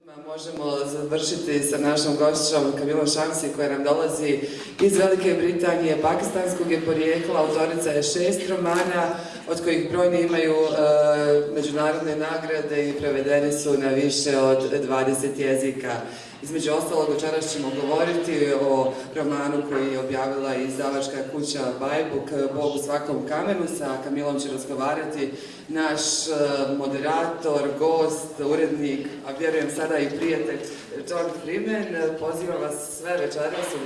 Možemo završiti sa našom gošćom Kamilom Shamsie koja nam dolazi iz Velike Britanije, pakistanskog je porijekla, autorica je 6 romana, od kojih brojni imaju međunarodne nagrade i prevedeni su na više od 20 jezika. Između ostalog, večeras ćemo govoriti o romanu koji je objavila izdavačka kuća Bajbuk, Bog u svakom kamenu. Sa Kamilom će razgovarati naš moderator, gost, urednik, a vjerujem sada i prijatelj John Freeman. Pozivam vas sve večeras u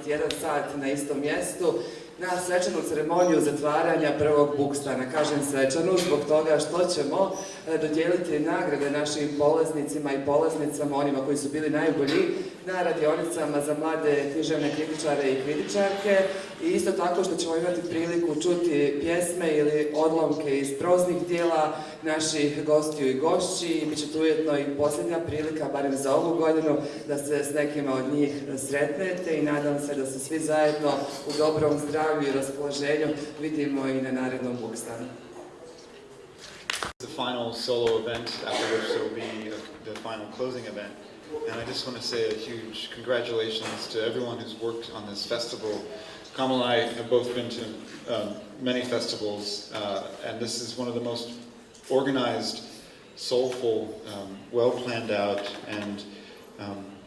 21 sat na istom mjestu na svečanu ceremoniju zatvaranja prvog Bookstana. Kažem svečanu zbog toga što ćemo dodijeliti nagrade našim polaznicima i polaznicama, onima koji su bili najbolji na radionicama za mlade književne kritičare i kritičarke, i isto tako što ćemo imati priliku čuti pjesme ili odlomke iz proznih dijela naših gostiju i gošći, i bit će tu ujedno i posljednja prilika, barem za ovu godinu, da se s nekima od njih sretnete, i nadam se da se svi zajedno u dobrom zdravlju i raspoloženju vidimo i na narednom Bookstanu. The final solo event, after which there will be the final closing event. And I just want to say a huge congratulations to everyone who's worked on this festival. Kamila and I have both been to many festivals, and this is one of the most organized, soulful, well planned out, and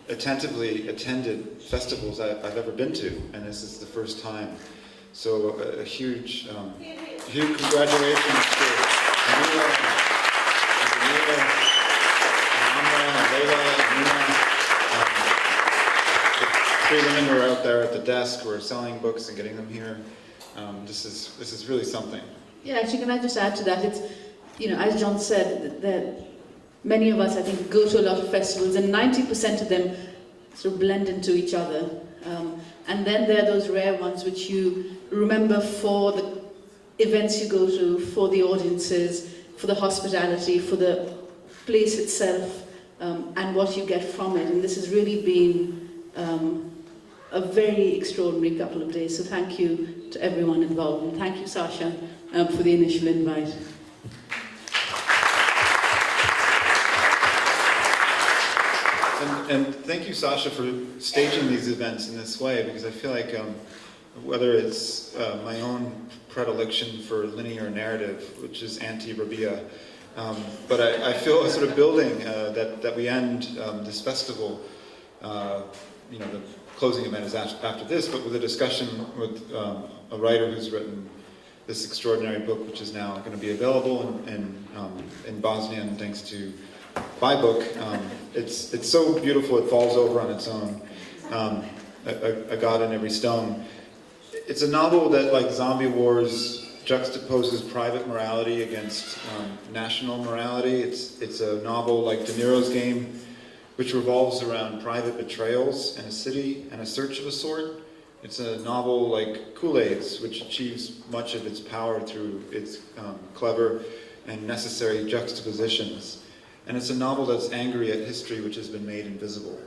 attentively attended festivals I've ever been to, and this is the first time. So a huge congratulations to Kamila, the 3 women who are out there at the desk who are selling books and getting them here. This is really something. Yeah, actually, can I just add to that? It's, as John said, that many of us, I think, go to a lot of festivals, and 90% of them sort of blend into each other. And then there are those rare ones which you remember for the events you go to, for the audiences, for the hospitality, for the place itself, and what you get from it. And this has really been a very extraordinary couple of days. So thank you to everyone involved, and thank you, Sasha, for the initial invite. And thank you, Sasha, for staging these events in this way, because I feel like whether it's my own predilection for linear narrative, which is anti-Rabia, but I feel a sort of building that we end this festival, the closing event is after this, but with a discussion with a writer who's written this extraordinary book, which is now going to be available in Bosnian, thanks to Bajbuk. It's so beautiful it falls over on its own. A God in Every Stone. It's a novel that, like Zombie Wars, juxtaposes private morality against national morality. It's a novel like De Niro's Game, which revolves around private betrayals in a city and a search of a sort. It's a novel like Kool-Aid's, which achieves much of its power through its clever and necessary juxtapositions. And it's a novel that's angry at history which has been made invisible.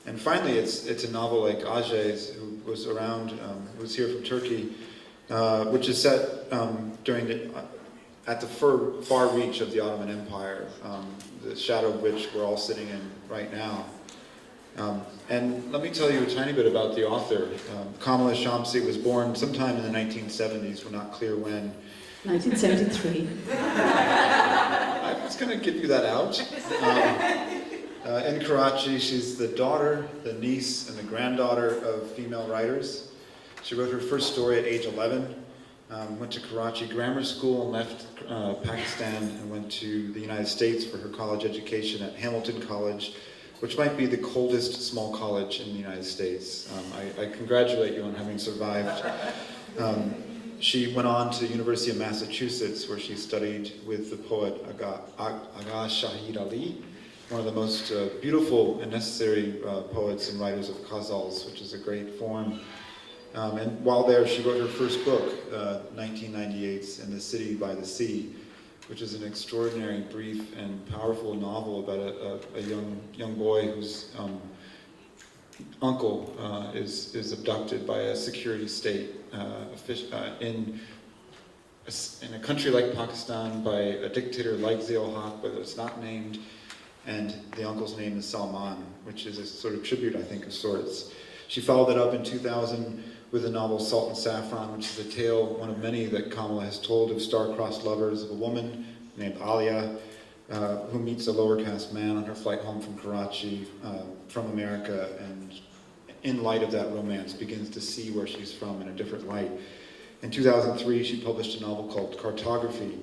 And finally, it's a novel like Ajay's, who was around, who was here from Turkey, which is set at the far reach of the Ottoman Empire, the shadow of which we're all sitting in right now. And let me tell you a tiny bit about the author. Kamila Shamsie was born sometime in the 1970s, we're not clear when. 1973. I was going to give you that out. In Karachi, she's the daughter, the niece, and the granddaughter of female writers. She wrote her first story at age 11, went to Karachi grammar school and left Pakistan and went to the United States for her college education at Hamilton College, which might be the coldest small college in the United States. I congratulate you on having survived. She went on to the University of Massachusetts, where she studied with the poet Agha Shahid Ali, one of the most beautiful and necessary poets and writers of ghazals, which is a great form. And while there, she wrote her first book, 1998's In the City by the Sea, which is an extraordinary, brief, and powerful novel about a young boy whose uncle is abducted by a security state in a country like Pakistan by a dictator like Zia-ul-Haq, but it's not named, and the uncle's name is Salman, which is a sort of tribute, I think, of sorts. She followed it up in 2000 with the novel Salt and Saffron, which is a tale, one of many that Kamila has told, of star-crossed lovers of a woman named Alia, who meets a lower caste man on her flight home from Karachi, from America, and in light of that romance begins to see where she's from in a different light. In 2003, she published a novel called Cartography,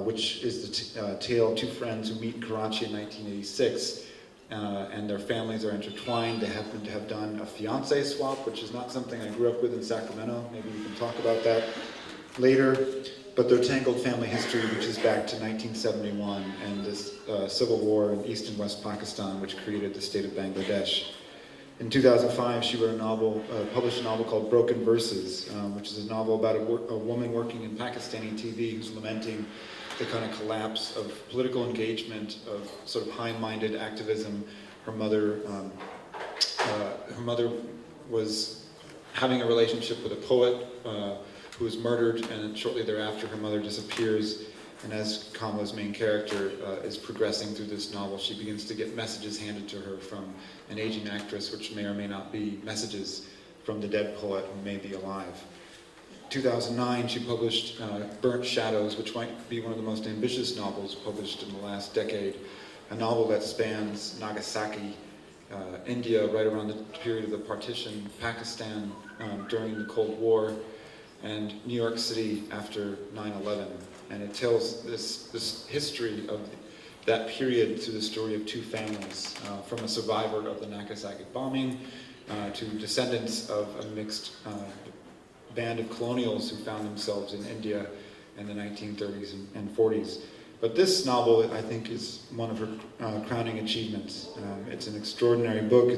which is the tale of two friends who meet in Karachi in 1986, and their families are intertwined. They happen to have done a fiancé swap, which is not something I grew up with in Sacramento. Maybe we can talk about that later. But their tangled family history reaches back to 1971 and this civil war in East and West Pakistan, which created the state of Bangladesh. In 2005, she wrote published a novel called Broken Verses, which is a novel about a woman working in Pakistani TV who's lamenting the kind of collapse of political engagement, of sort of high-minded activism. Her mother was having a relationship with a poet who was murdered, and shortly thereafter her mother disappears. And as Kamila's main character is progressing through this novel, she begins to get messages handed to her from an aging actress, which may or may not be messages from the dead poet who may be alive. 2009, she published Burnt Shadows, which might be one of the most ambitious novels published in the last decade, a novel that spans Nagasaki, India, right around the period of the partition, Pakistan during the Cold War, and New York City after 9/11. And it tells this history of that period through the story of two families, from a survivor of the Nagasaki bombing to descendants of a mixed band of colonials who found themselves in India in the 1930s and 40s. But this novel, I think, is one of her crowning achievements. It's an extraordinary book.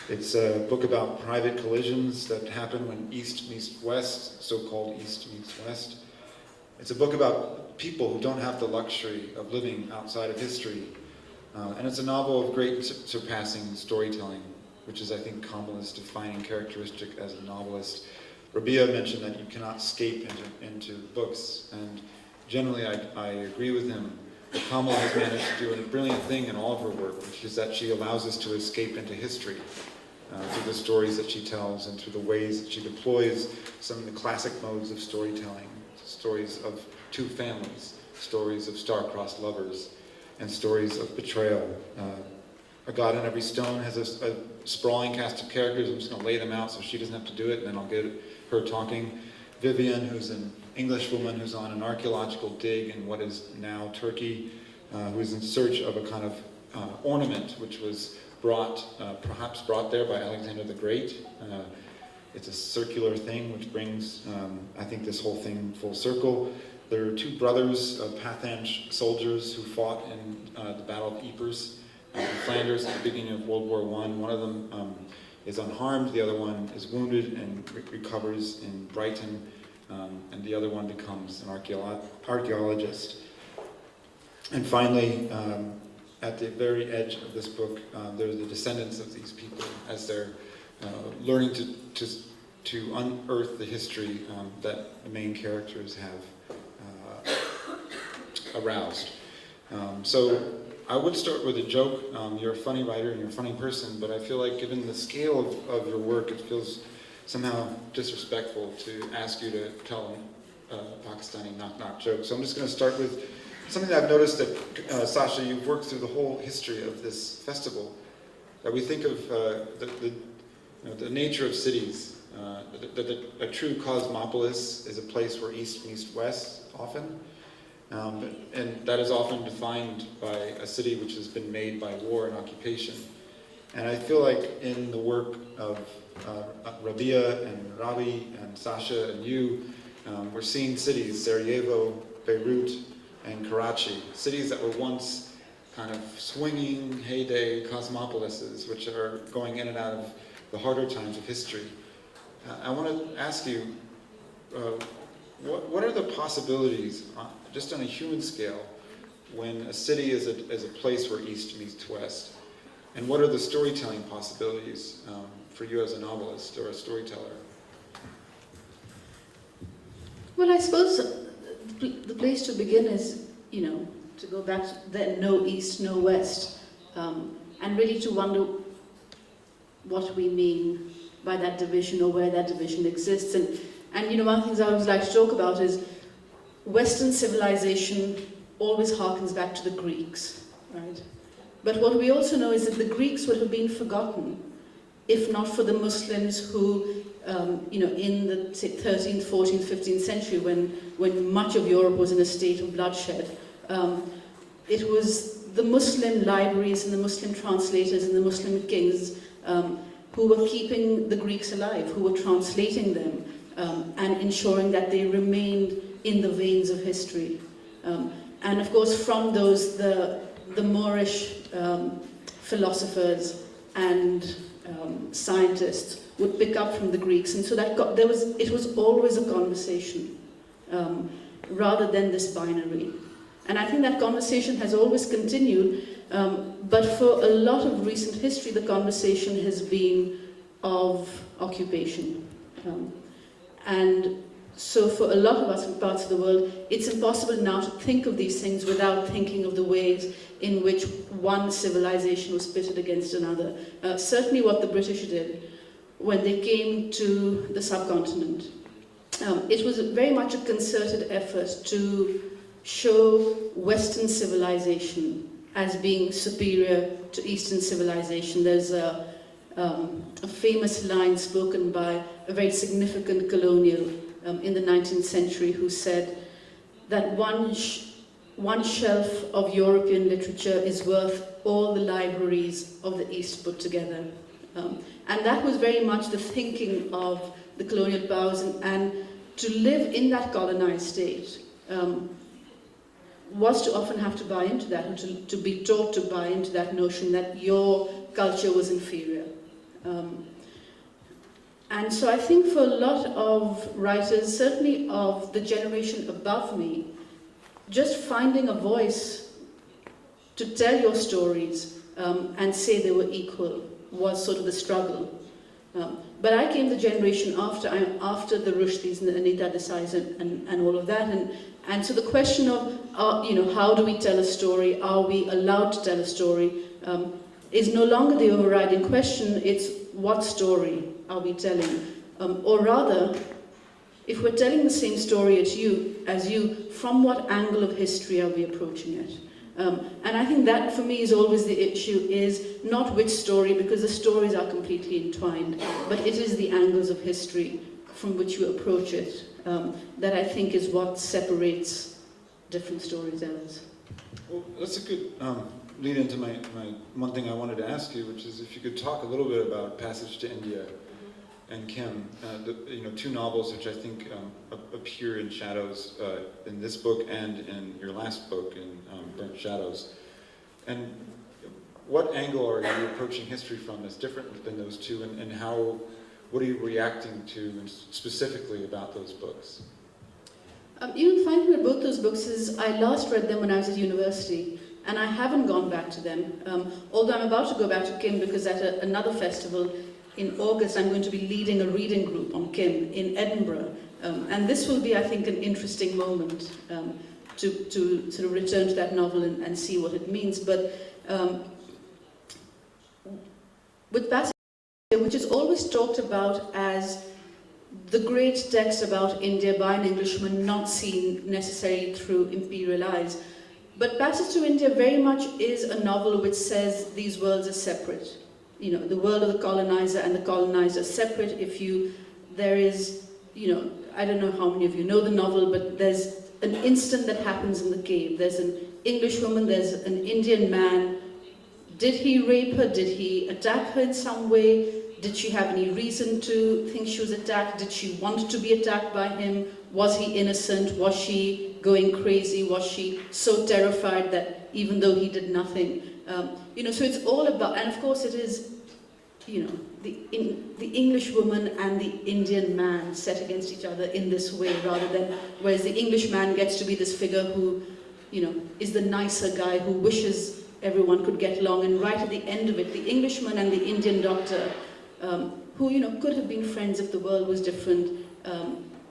It's a book about private collisions that happen when East meets West, so-called East meets West. It's a book about people who don't have the luxury of living outside of history. And it's a novel of great surpassing storytelling, which is, I think, Kamila's defining characteristic as a novelist. Rabia mentioned that you cannot escape into books, and generally I agree with him. But Kamila has managed to do a brilliant thing in all of her work, which is that she allows us to escape into history through the stories that she tells and through the ways that she deploys some of the classic modes of storytelling. Stories of two families, stories of star-crossed lovers, and stories of betrayal. A God in Every Stone has a sprawling cast of characters. I'm just going to lay them out so she doesn't have to do it, and then I'll get her talking. Vivian, who's an English woman who's on an archaeological dig in what is now Turkey, who is in search of a kind of ornament which was perhaps brought there by Alexander the Great. It's a circular thing which brings, I think, this whole thing full circle. There are two brothers, Pathan soldiers, who fought in the Battle of Ypres in Flanders at the beginning of World War I. One of them is unharmed, the other one is wounded and recovers in Brighton, and the other one becomes an archaeologist. And finally, at the very edge of this book, there are the descendants of these people as they're learning to unearth the history that the main characters have aroused. So I would start with a joke. You're a funny writer and you're a funny person, but I feel like given the scale of your work, it feels somehow disrespectful to ask you to tell a Pakistani knock-knock joke. So I'm just going to start with something that I've noticed that, Sasha, you've worked through the whole history of this festival, that we think of the nature of cities, that a true cosmopolis is a place where East meets West often, and that is often defined by a city which has been made by war and occupation. And I feel like in the work of Rabia and Ravi and Sasha and you, we're seeing cities, Sarajevo, Beirut, and Karachi, cities that were once kind of swinging heyday cosmopolises, which are going in and out of the harder times of history. I want to ask you, what are the possibilities, just on a human scale, when a city is a place where East meets West? And what are the storytelling possibilities for you as a novelist or a storyteller? Well, I suppose the place to begin is, to go back to the no East, no West, and really to wonder what we mean by that division or where that division exists. And you know, one of the things I always like to talk about is Western civilization always harkens back to the Greeks, right? But what we also know is that the Greeks would have been forgotten if not for the Muslims who, you know, in the 13th, 14th, 15th century, when much of Europe was in a state of bloodshed, it was the Muslim libraries and the Muslim translators and the Muslim kings who were keeping the Greeks alive, who were translating them and ensuring that they remained in the veins of history. And of course, from those, the Moorish philosophers and scientists would pick up from the Greeks, and so that it was always a conversation rather than this binary. And I think that conversation has always continued, but for a lot of recent history, the conversation has been of occupation. And so for a lot of us in parts of the world, it's impossible now to think of these things without thinking of the ways in which one civilization was pitted against another. Certainly what the British did when they came to the subcontinent. It was very much a concerted effort to show Western civilization as being superior to Eastern civilization. There's a famous line spoken by a very significant colonial in the 19th century who said that one shelf of European literature is worth all the libraries of the East put together. And that was very much the thinking of the colonial powers, and to live in that colonized state was to often have to buy into that, and to be taught to buy into that notion that your culture was inferior. And so I think for a lot of writers, certainly of the generation above me, just finding a voice to tell your stories and say they were equal was sort of the struggle. But I came the generation after the Rushdis and the Anita Desais and all of that, and so the question of you know, how do we tell a story, are we allowed to tell a story, is no longer the overriding question. It's what story are we telling, or rather, if we're telling the same story as you, from what angle of history are we approaching it? And I think that for me is always the issue, is not which story, because the stories are completely entwined, but it is the angles of history from which you approach it that I think is what separates different storytellers. Well, that's a good lead into my one thing I wanted to ask you, which is if you could talk a little bit about Passage to India and Kim, you know, two novels which I think appear in shadows in this book and in your last book, in Burnt Shadows. And what angle are you approaching history from that's different than those two, and what are you reacting to specifically about those books? You know, the funny thing about both those books is I last read them when I was at university, and I haven't gone back to them, although I'm about to go back to Kim, because at another festival in August I'm going to be leading a reading group on Kim in Edinburgh, and this will be, I think, an interesting moment to sort of return to that novel and see what it means. But with Passage, which is always talked about as the great text about India by an Englishman, not seen necessarily through imperial eyes. But Passage to India very much is a novel which says these worlds are separate. You know, the world of the colonizer and the colonizer are separate. There is, you know, I don't know how many of you know the novel, but there's an incident that happens in the cave. There's an English woman, there's an Indian man. Did he rape her? Did he attack her in some way? Did she have any reason to think she was attacked? Did she want to be attacked by him? Was he innocent? Was she going crazy? Was she so terrified that even though he did nothing? You know, so it's all about, and of course it is, you know, the English woman and the Indian man set against each other in this way, rather than, whereas the English man gets to be this figure who, you know, is the nicer guy who wishes everyone could get along, and right at the end of it, the Englishman and the Indian doctor, who, you know, could have been friends if the world was different,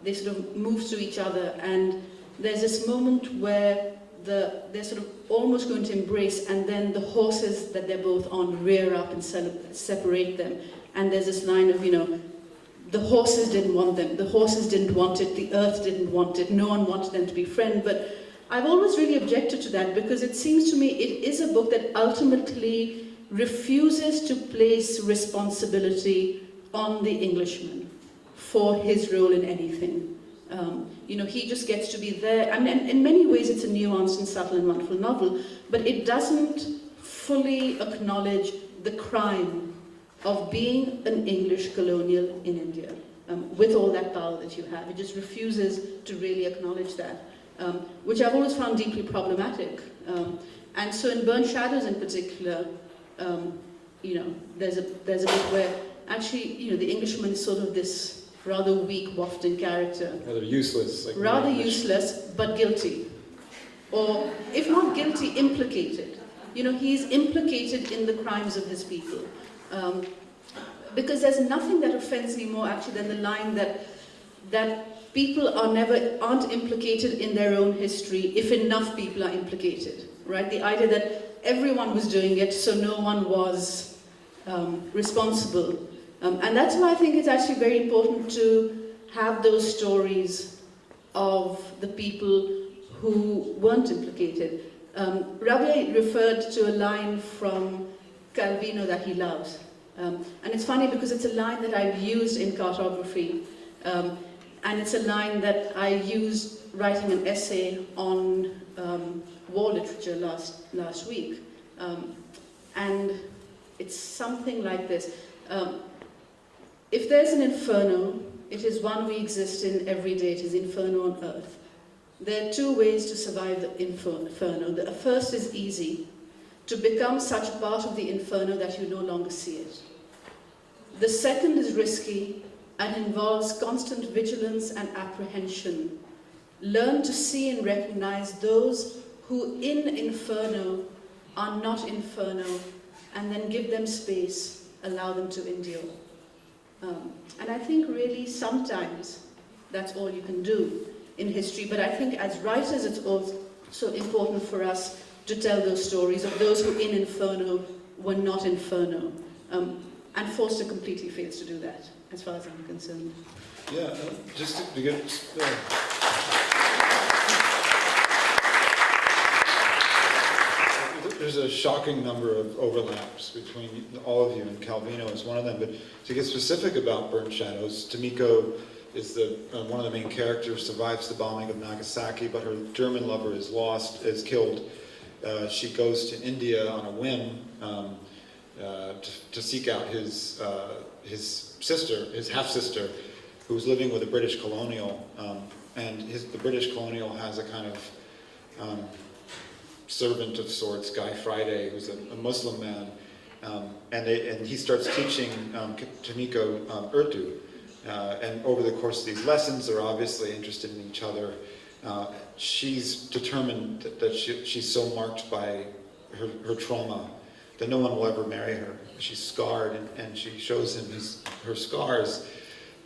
they sort of move to each other, and there's this moment where they're sort of almost going to embrace, and then the horses that they're both on rear up and separate them. And there's this line of, the horses didn't want them, the horses didn't want it, the earth didn't want it, no one wanted them to be friends. But I've always really objected to that, because it seems to me it is a book that ultimately refuses to place responsibility on the Englishman for his role in anything. He just gets to be there. I mean, in many ways it's a nuanced and subtle and wonderful novel, but it doesn't fully acknowledge the crime of being an English colonial in India, with all that power that you have. It just refuses to really acknowledge that, which I've always found deeply problematic. And so in Burnt Shadows in particular, there's a bit where actually, the Englishman is sort of this rather weak, wafting character. Rather useless. Rather useless, but guilty. Or, if not guilty, implicated. He's implicated in the crimes of his people. Because there's nothing that offends me more, actually, than the line that people aren't implicated in their own history if enough people are implicated, right? The idea that everyone was doing it, so no one was responsible. And that's why I think it's actually very important to have those stories of the people who weren't implicated. Rabia referred to a line from Calvino that he loves. And it's funny because it's a line that I've used in cartography. And it's a line that I used writing an essay on war literature last week. And it's something like this. If there's an inferno, it is one we exist in every day. It is inferno on earth. There are two ways to survive the inferno. The first is easy, to become such a part of the inferno that you no longer see it. The second is risky and involves constant vigilance and apprehension. Learn to see and recognize those who in inferno are not inferno, and then give them space, allow them to endure. And I think really sometimes that's all you can do in history, but I think as writers it's also important for us to tell those stories of those who in inferno were not inferno. And Forster completely fails to do that, as far as I'm concerned. Yeah, just to get... There's a shocking number of overlaps between all of you, and Calvino is one of them. But to get specific about Burnt Shadows, Tomiko is one of the main characters, survives the bombing of Nagasaki, but her German lover is killed. She goes to India on a whim to seek out his sister, his half-sister, who's living with a British colonial. And the British colonial has a kind of servant of sorts, Guy Friday, who's a Muslim man, and he starts teaching Tomiko Urdu. And over the course of these lessons, they're obviously interested in each other. She's determined that she's so marked by her trauma that no one will ever marry her. She's scarred, and she shows him her scars.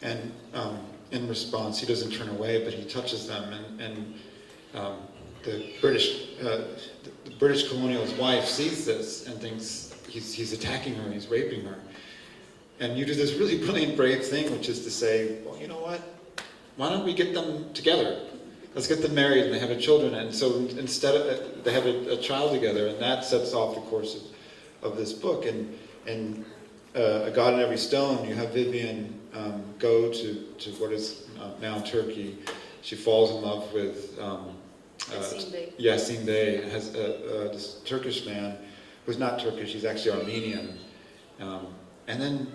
And in response, he doesn't turn away, but he touches them. And the British colonial's wife sees this and thinks he's attacking her, he's raping her. And you do this really brilliant, brave thing, which is to say, well, you know what? Why don't we get them together? Let's get them married and they have children. And so instead of, they have a child together, and that sets off the course of this book. And A God in Every Stone, you have Vivian go to what is now Turkey. She falls in love with Yasin Bey, has this Turkish man who's not Turkish, he's actually Armenian. And then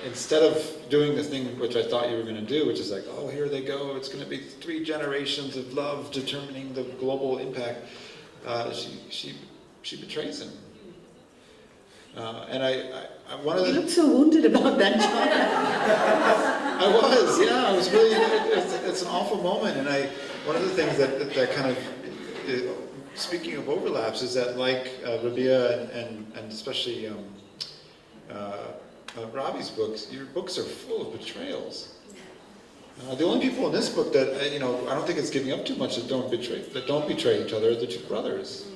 instead of doing the thing which I thought you were going to do, which is like, oh, here they go, it's going to be 3 generations of love determining the global impact, she betrays him. And You look so wounded about that, John. I was really, it's an awful moment, and one of the things that kind of, speaking of overlaps, is that like Rabia and especially Ravi's books, your books are full of betrayals. The only people in this book that I don't think it's giving up too much that don't betray each other are the two brothers.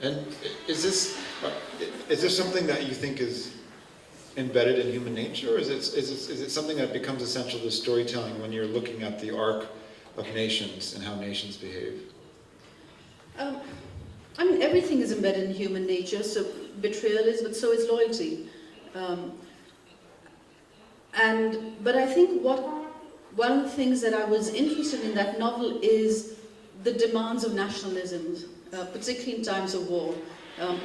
And is this something that you think is embedded in human nature, or is it something that becomes essential to storytelling when you're looking at the arc of nations and how nations behave? I mean, everything is embedded in human nature, so betrayal is, but so is loyalty. But I think one of the things that I was interested in that novel is the demands of nationalisms, particularly in times of war,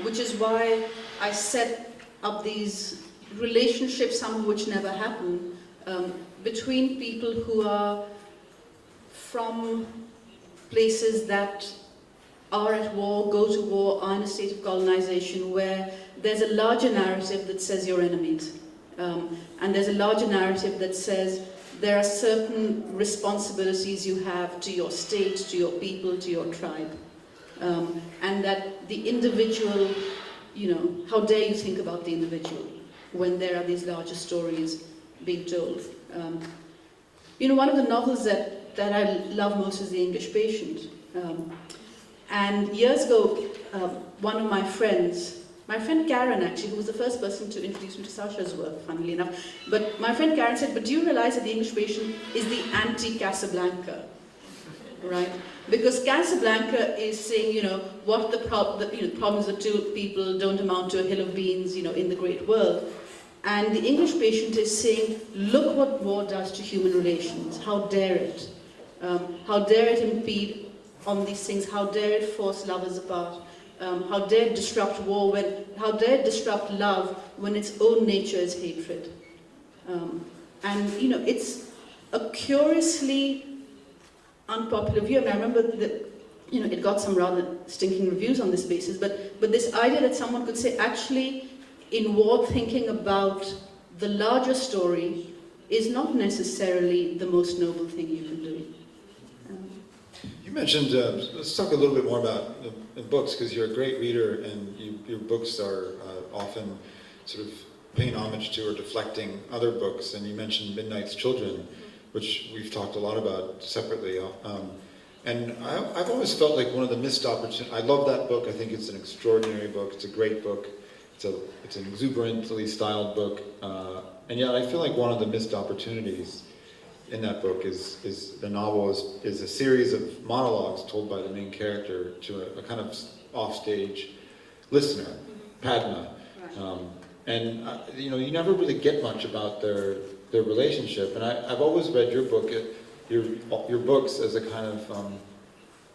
which is why I set up these relationships, some of which never happen, between people who are from places that are at war, go to war, are in a state of colonization, where there's a larger narrative that says you're enemies. And there's a larger narrative that says there are certain responsibilities you have to your state, to your people, to your tribe. And that the individual, how dare you think about the individual when there are these larger stories being told. One of the novels that I love most is The English Patient. And years ago, one of my friend Karen actually, who was the first person to introduce me to Sasha's work, funnily enough, but my friend Karen said, but do you realize that The English Patient is the anti-Casablanca, right? Because Casablanca is saying, what the problems of two people don't amount to a hill of beans, in the great world. And The English Patient is saying, look what war does to human relations, how dare it? How dare it impede on these things, how dare it force lovers apart? How dare it disrupt war how dare it disrupt love when its own nature is hatred? It's a curiously unpopular view. I mean, I remember that, it got some rather stinking reviews on this basis, but this idea that someone could say, actually, in war, thinking about the larger story is not necessarily the most noble thing you can do. You mentioned, let's talk a little bit more about the books, because you're a great reader and your books are often sort of paying homage to or deflecting other books, and you mentioned Midnight's Children, which we've talked a lot about separately. And I've always felt like one of the missed opportunities. I love that book. I think it's an extraordinary book. It's a great book. It's an exuberantly styled book. And yet I feel like one of the missed opportunities in that book is the novel is a series of monologues told by the main character to a kind of offstage listener, Padma. And you never really get much about their relationship. And I've always read your book, your books as a kind of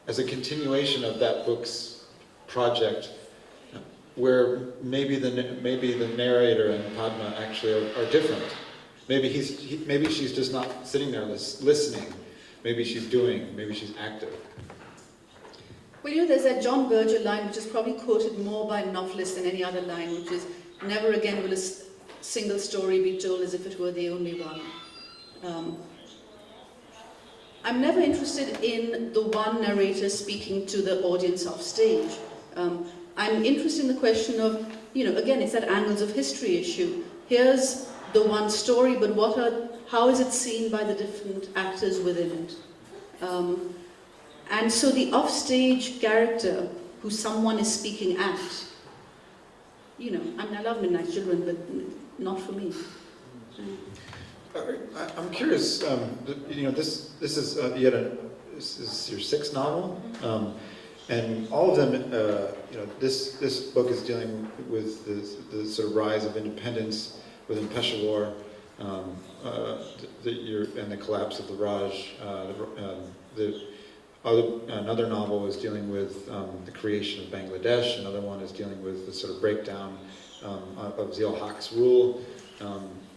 as a continuation of that book's project, where maybe the narrator and Padma actually are different. Maybe she's just not sitting there listening. Maybe she's doing. Maybe she's active. Well, there's that John Berger line, which is probably quoted more by novelists than any other line, which is, never again will a single story be told as if it were the only one. I'm never interested in the one narrator speaking to the audience off stage. I'm interested in the question of, again, it's that angles of history issue. Here's the one story, but how is it seen by the different actors within it? And so the offstage character who someone is speaking at, I love Midnight Children, but not for me. I'm curious. This is this is your sixth novel, and all of them. This book is dealing with the sort of rise of independence within Peshawar, and the collapse of the Raj. Another novel is dealing with the creation of Bangladesh. Another one is dealing with the sort of breakdown of Ziaul Haq's rule.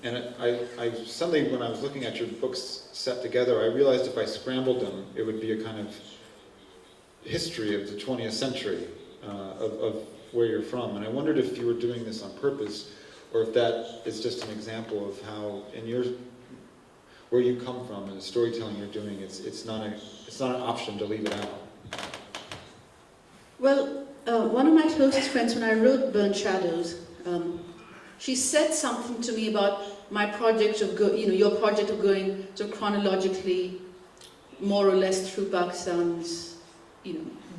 And I suddenly, when I was looking at your books set together, I realized if I scrambled them, it would be a kind of history of the 20th century of where you're from. And I wondered if you were doing this on purpose, or if that is just an example of how, where you come from and the storytelling you're doing, it's not an option to leave it out. Well, one of my closest friends, when I wrote Burnt Shadows, she said something to me about my project of your project of going sort of chronologically, more or less through Pakistan's,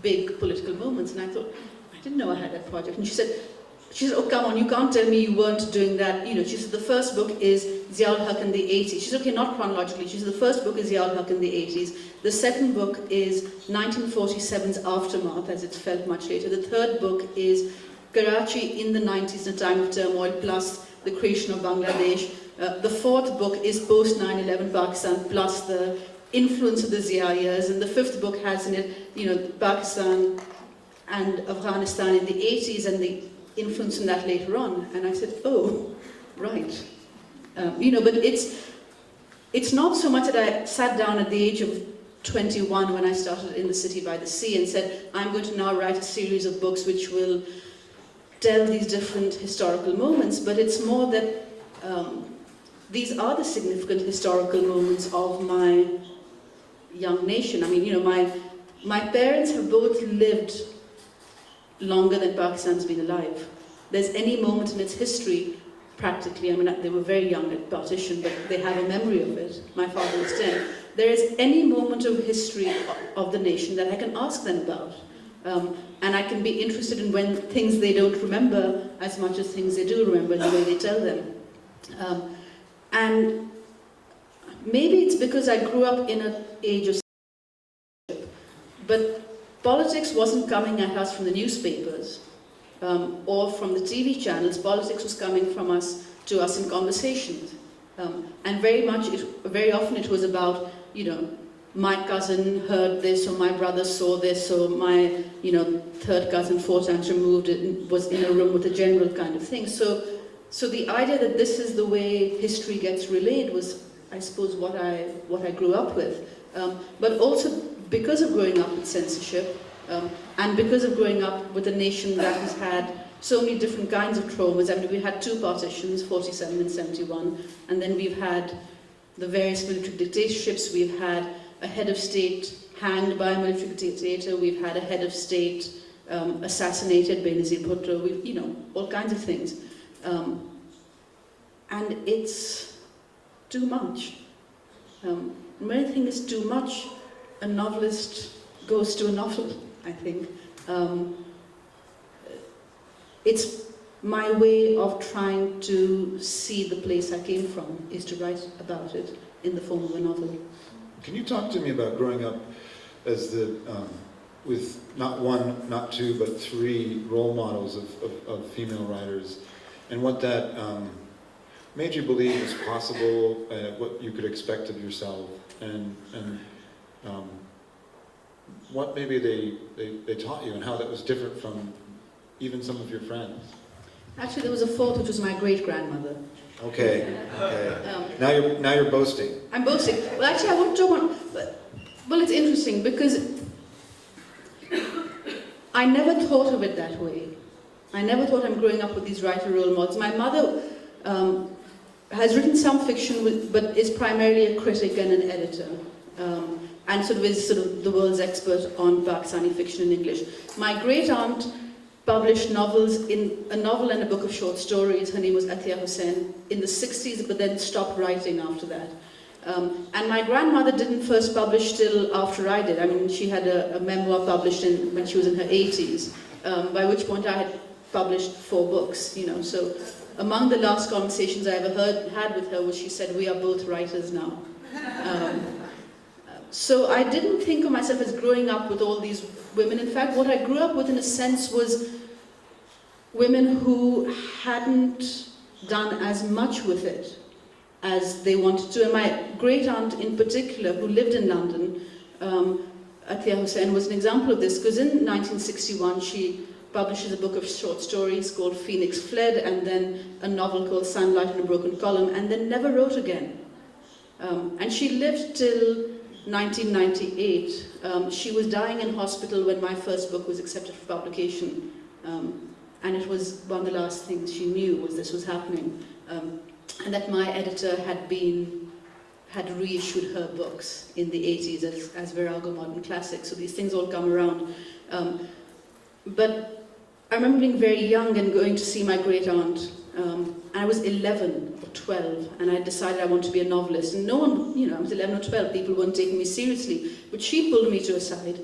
big political moments. And I thought, I didn't know I had that project. And she said, oh, come on, you can't tell me you weren't doing that. She said, the first book is Ziaul Haq in the 80s. She said, okay, not chronologically. She said, the first book is Ziaul Haq in the 80s. The second book is 1947's Aftermath, as it's felt much later. The third book is Karachi in the 90s, in a time of turmoil, plus the creation of Bangladesh. The fourth book is post 9/11 Pakistan, plus the influence of the Zia years. And the fifth book has in it, Pakistan and Afghanistan in the 80s and the influence in that later on. And I said, oh, right. But it's not so much that I sat down at the age of 21 when I started In the City by the Sea and said, I'm going to now write a series of books which will tell these different historical moments, but it's more that these are the significant historical moments of my young nation. I mean, my parents have both lived longer than Pakistan's been alive. There's any moment in its history, practically, I mean, they were very young at partition, but they have a memory of it. My father was 10. There is any moment of history of the nation that I can ask them about. And I can be interested in when things they don't remember as much as things they do remember in the way they tell them. And maybe it's because I grew up in an age of censorship, but politics wasn't coming at us from the newspapers or from the TV channels. Politics was coming to us in conversations. And very often it was about, my cousin heard this, or my brother saw this, or my, third cousin 4 times removed was in a room with a general kind of thing. So the idea that this is the way history gets relayed was, I suppose, what I grew up with. But also because of growing up with censorship, and because of growing up with a nation that has had so many different kinds of traumas. I mean, we had 2 partitions, 47 and 71, and then we've had the various military dictatorships. We've had a head of state hanged by a military dictator. We've had a head of state assassinated, Benazir Bhutto. We've, all kinds of things. And it's too much. When anything is too much, a novelist goes to a novel, I think. It's my way of trying to see the place I came from, is to write about it in the form of a novel. Can you talk to me about growing up as with not 1, not 2, but 3 role models of female writers, and what that made you believe was possible, what you could expect of yourself, and what maybe they taught you, and how that was different from even some of your friends? Actually, there was a 4th, which was my great-grandmother. Okay. Now you're boasting. I'm boasting. Well, actually, I want to talk about... Well, it's interesting, because I never thought of it that way. I never thought I'm growing up with these writer role models. My mother has written some fiction, but is primarily a critic and an editor. And is the world's expert on Pakistani fiction in English. My great-aunt published novels, in a novel and a book of short stories. Her name was Atiya Hussain, in the 60s, but then stopped writing after that. And my grandmother didn't first publish till after I did. I mean, she had a memoir published when she was in her 80s, by which point I had published 4 books, So among the last conversations I ever had with her was she said, we are both writers now. So I didn't think of myself as growing up with all these women. In fact, what I grew up with, in a sense, was women who hadn't done as much with it as they wanted to. And my great-aunt in particular, who lived in London, Atiya Hussain, was an example of this, because in 1961 she publishes a book of short stories called Phoenix Fled, and then a novel called Sunlight in a Broken Column, and then never wrote again. And she lived till 1998. She was dying in hospital when my first book was accepted for publication. And it was one of the last things she knew, was this was happening. And that my editor had reissued her books in the 80s as Virago Modern Classics. So these things all come around. But I remember being very young and going to see my great-aunt I was 11 or 12, and I decided I wanted to be a novelist. And no one, I was 11 or 12, people weren't taking me seriously. But she pulled me to a side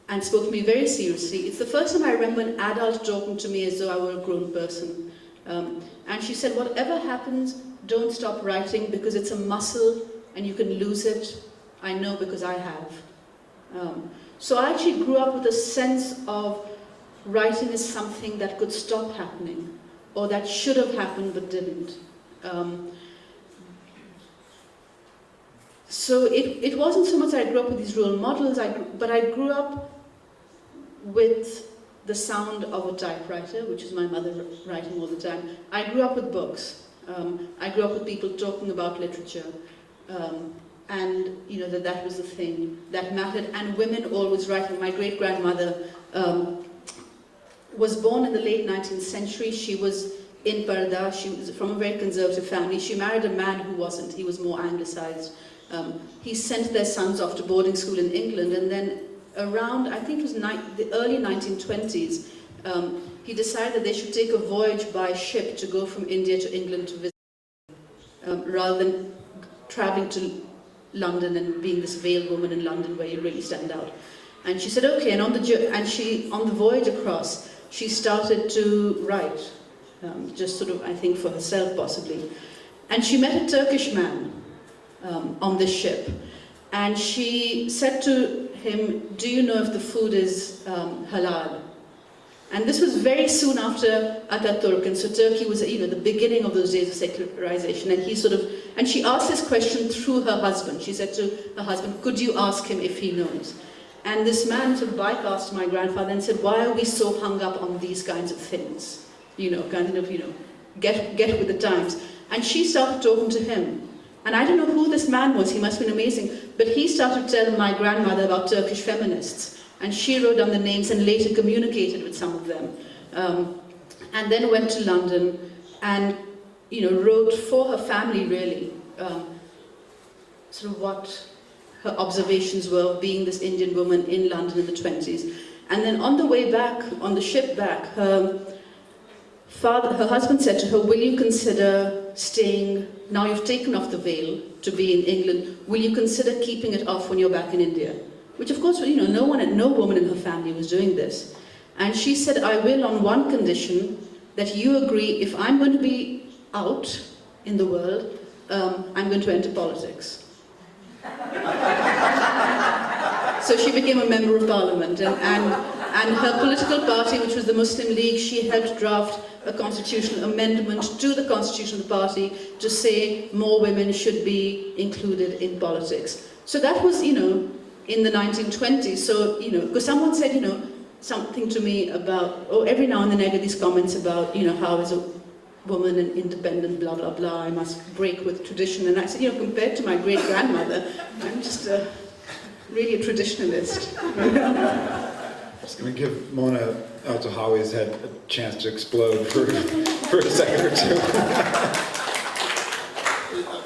and spoke to me very seriously. It's the first time I remember an adult talking to me as though I were a grown person. And she said, whatever happens, don't stop writing, because it's a muscle and you can lose it. I know because I have. So I actually grew up with a sense of writing is something that could stop happening, or that should have happened but didn't. So it wasn't so much that I grew up with these role models, but I grew up with the sound of a typewriter, which is my mother writing all the time. I grew up with books. I grew up with people talking about literature. And that was the thing that mattered. And women always writing. My great-grandmother was born in the late 19th century. She was in Parda. She was from a very conservative family. She married a man who wasn't. He was more anglicized. He sent their sons off to boarding school in England, and then around, I think it was the early 1920s, he decided that they should take a voyage by ship to go from India to England to visit, rather than traveling to London and being this veiled woman in London where you really stand out. And she said, okay, and on the voyage across, she started to write, just sort of, I think, for herself possibly. And she met a Turkish man on this ship. And she said to him, do you know if the food is halal? And this was very soon after Ataturk, and so Turkey was, the beginning of those days of secularization. And she asked this question through her husband. She said to her husband, could you ask him if he knows? And this man sort of bypassed my grandfather and said, why are we so hung up on these kinds of things? Get with the times. And she started talking to him. And I don't know who this man was, he must have been amazing, but he started telling my grandmother about Turkish feminists. And she wrote down the names and later communicated with some of them. And then went to London and, wrote for her family, really, sort of what her observations were of being this Indian woman in London in the 20s. And then on the way back, on the ship back, her husband said to her, will you consider staying, now you've taken off the veil to be in England, will you consider keeping it off when you're back in India? Which of course, no woman in her family was doing this. And she said, I will on one condition, that you agree if I'm going to be out in the world, I'm going to enter politics. So she became a member of parliament, and her political party, which was the Muslim League, she helped draft a constitutional amendment to the constitution of the party to say more women should be included in politics. So that was, in the 1920s. So, because someone said, something to me about, every now and then I get these comments about, how as a woman and independent, blah, blah, blah, I must break with tradition. And I said, compared to my great-grandmother, I'm just really a traditionalist. I'm just going to give Mona Al-Tahawi's head a chance to explode for a second or two.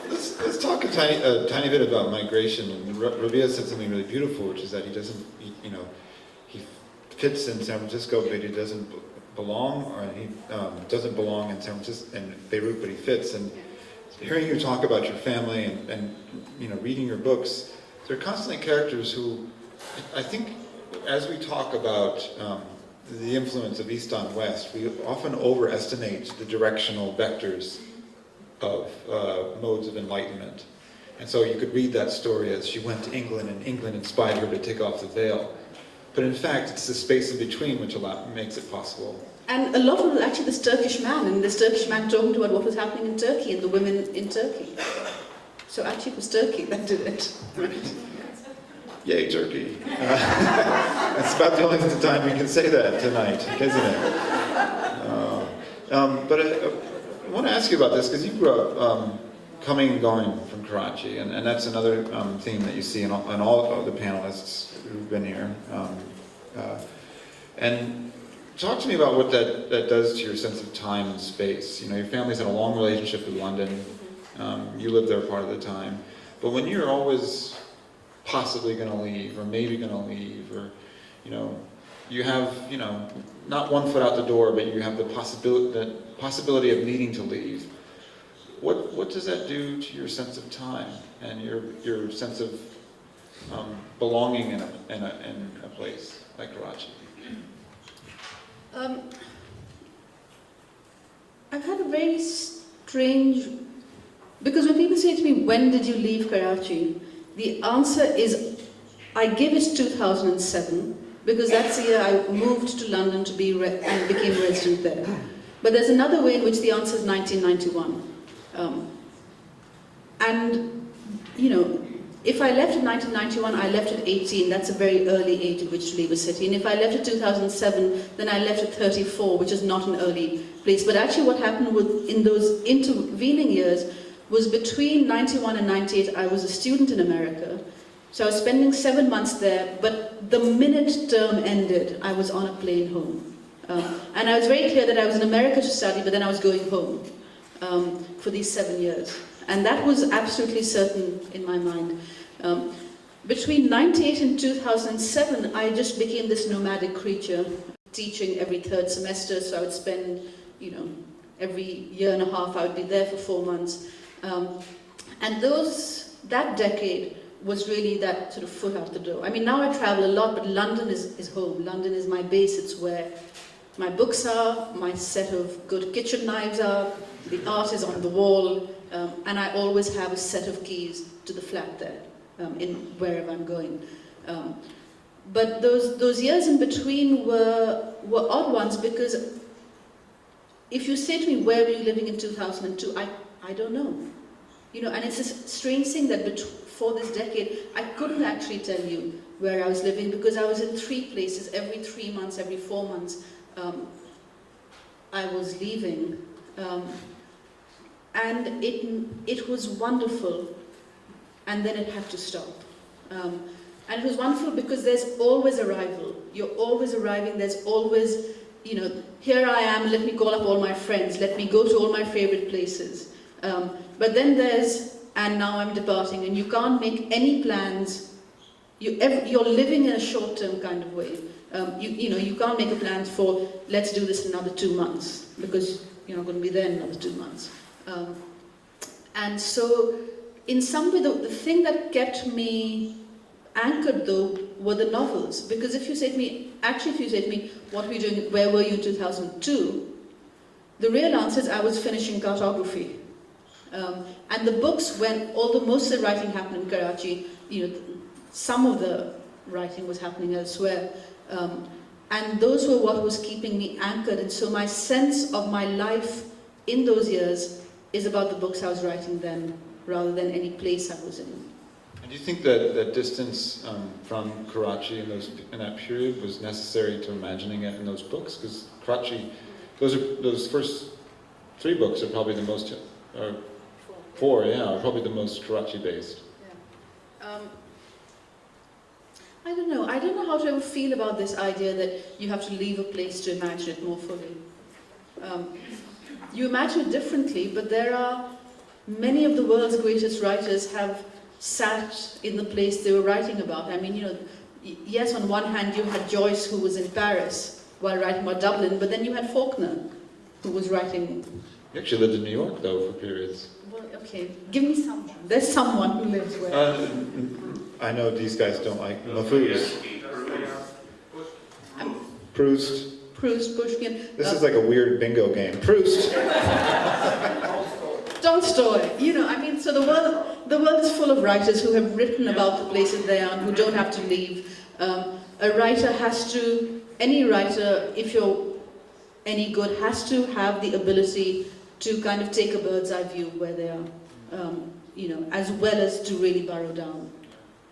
Let's talk a tiny bit about migration. And Rabia said something really beautiful, which is that he doesn't, he fits in San Francisco, but he doesn't belong, or he doesn't belong in San Francisco and Beirut, but he fits. And hearing you talk about your family and reading your books, there are constantly characters who, I think, as we talk about the influence of East on West, we often overestimate the directional vectors of modes of enlightenment. And so you could read that story as she went to England, and England inspired her to take off the veil. But in fact, it's the space in between which makes it possible. And a lot of it, actually, this Turkish man talking about what was happening in Turkey and the women in Turkey. So actually it was Turkey that did it. Right. Yay, Turkey. It's about the only time we can say that tonight, isn't it? But I want to ask you about this, because you grew up coming and going from Karachi, and that's another theme that you see in all of the panelists who've been here. And talk to me about what that does to your sense of time and space. Your family's had a long relationship with London. You lived there part of the time. But when you're always possibly going to leave, or maybe going to leave, or, you have, you know, not one foot out the door, but you have the possibility of needing to leave. What does that do to your sense of time and your sense of belonging in a place like Karachi? I've had a very strange, because when people say to me, when did you leave Karachi? The answer is, I give it 2007, because that's the year I moved to London to be and became resident there. But there's another way in which the answer is 1991. And, you know, if I left in 1991, I left at 18. That's a very early age at which to leave a city. And if I left at 2007, then I left at 34, which is not an early place. But actually what happened in those intervening years was between 91 and 98, I was a student in America. So I was spending 7 months there, but the minute term ended, I was on a plane home. And I was very clear that I was in America to study, but then I was going home for these 7 years. And that was absolutely certain in my mind. Between 98 and 2007, I just became this nomadic creature, teaching every third semester, so I would spend, you know, every year and a half, I would be there for 4 months. And that decade was really that sort of foot out the door. I mean, now I travel a lot, but London is home. London is my base. It's where my books are, my set of good kitchen knives are, the art is on the wall, and I always have a set of keys to the flat there, in wherever I'm going. But those years in between were odd ones, because if you say to me, where were you living in 2002, I don't know. You know, and it's a strange thing that for this decade, I couldn't actually tell you where I was living, because I was in 3 places every 3 months, every 4 months. I was leaving. And it was wonderful, and then it had to stop. And it was wonderful because there's always arrival. You're always arriving, there's always, you know, here I am, let me call up all my friends, let me go to all my favorite places. But then and now I'm departing, and you can't make any plans. You're living in a short-term kind of way. You know, you can't make a plan for, let's do this in another 2 months, because you're not going to be there in another 2 months. And so, in some way, the thing that kept me anchored, though, were the novels. Because if you say to me, what were you doing, where were you in 2002? The real answer is I was finishing cartography. And the books, although most of the writing happened in Karachi, you know, some of the writing was happening elsewhere. And those were what was keeping me anchored. And so my sense of my life in those years is about the books I was writing then, rather than any place I was in. And do you think that distance from Karachi in that period was necessary to imagining it in those books? Because Karachi, those first 3 books are probably the most, 4, are probably the most Karachi-based. Yeah. I don't know. I don't know how to ever feel about this idea that you have to leave a place to imagine it more fully. You imagine it differently, but there are many of the world's greatest writers have sat in the place they were writing about. I mean, you know, yes, on one hand you had Joyce, who was in Paris while writing about Dublin, but then you had Faulkner, who was writing... You actually lived in New York, though, for periods. Well, okay, give me someone. There's someone who lives where? I know these guys don't like Mahfouz. Proust. Proust, Pushkin. This is like a weird bingo game. Proust. Tolstoy. You know, I mean, so the world is full of writers who have written about the places they are and who don't have to leave. A writer has to, any writer, if you're any good, has to have the ability to kind of take a bird's eye view where they are, you know, as well as to really burrow down.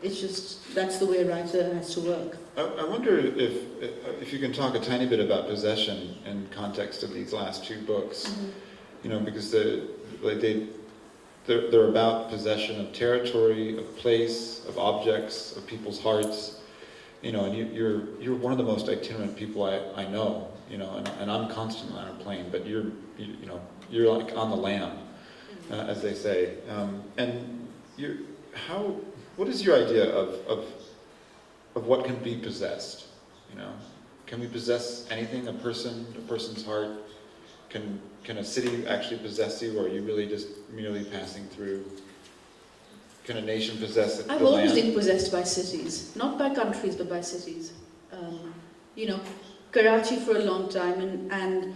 It's just, that's the way a writer has to work. I wonder if you can talk a tiny bit about possession in context of these last 2 books. Mm-hmm. You know, because they're about possession of territory, of place, of objects, of people's hearts. You know, and you're one of the most itinerant people I know. You know, and I'm constantly on a plane, but you're like on the lam, as they say. And what is your idea of what can be possessed? You know, can we possess anything? A person's heart? Can a city actually possess you, or are you really just merely passing through? Can a nation possess the land? I've always been possessed by cities, not by countries, but by cities. You know, Karachi for a long time, and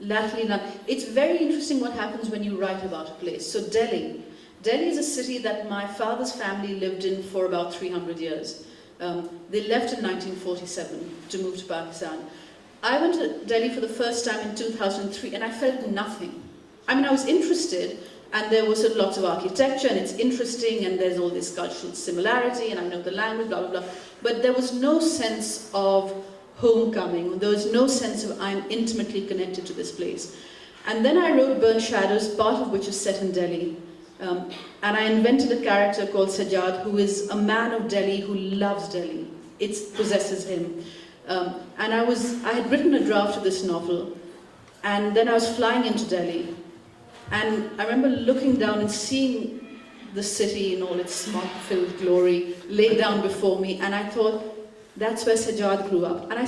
latterly, it's very interesting what happens when you write about a place. So Delhi is a city that my father's family lived in for about 300 years. They left in 1947 to move to Pakistan. I went to Delhi for the first time in 2003 and I felt nothing. I mean, I was interested, and there was lots of architecture and it's interesting and there's all this cultural similarity and I know the language, blah, blah, blah. But there was no sense of homecoming. There was no sense of I'm intimately connected to this place. And then I wrote Burnt Shadows, part of which is set in Delhi. And I invented a character called Sajjad, who is a man of Delhi who loves Delhi. It possesses him. And I had written a draft of this novel, and then I was flying into Delhi. And I remember looking down and seeing the city in all its smog-filled glory laid down before me, and I thought, that's where Sajjad grew up. And I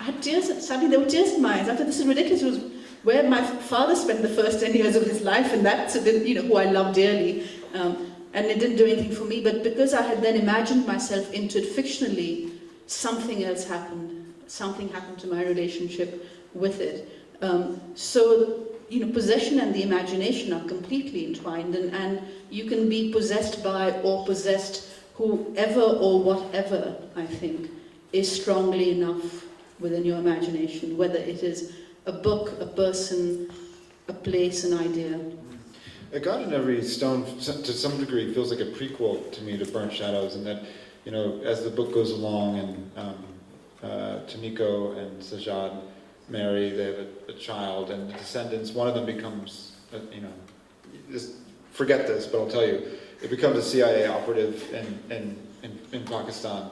had tears, suddenly there were tears in my eyes. I thought, this is ridiculous. It was where my father spent the first 10 years of his life, and that's, you know, who I love dearly. And it didn't do anything for me, but because I had then imagined myself into it fictionally, something else happened. Something happened to my relationship with it. So, you know, possession and the imagination are completely entwined, and you can be possessed by or possessed whoever or whatever, I think, is strongly enough within your imagination, whether it is a book, a person, a place, an idea. A God in Every Stone, to some degree, feels like a prequel to me to Burnt Shadows, and that, you know, as the book goes along and Tomiko and Sajjad marry, they have a child, and the descendants, one of them becomes, you know, just forget this, but I'll tell you, it becomes a CIA operative in Pakistan.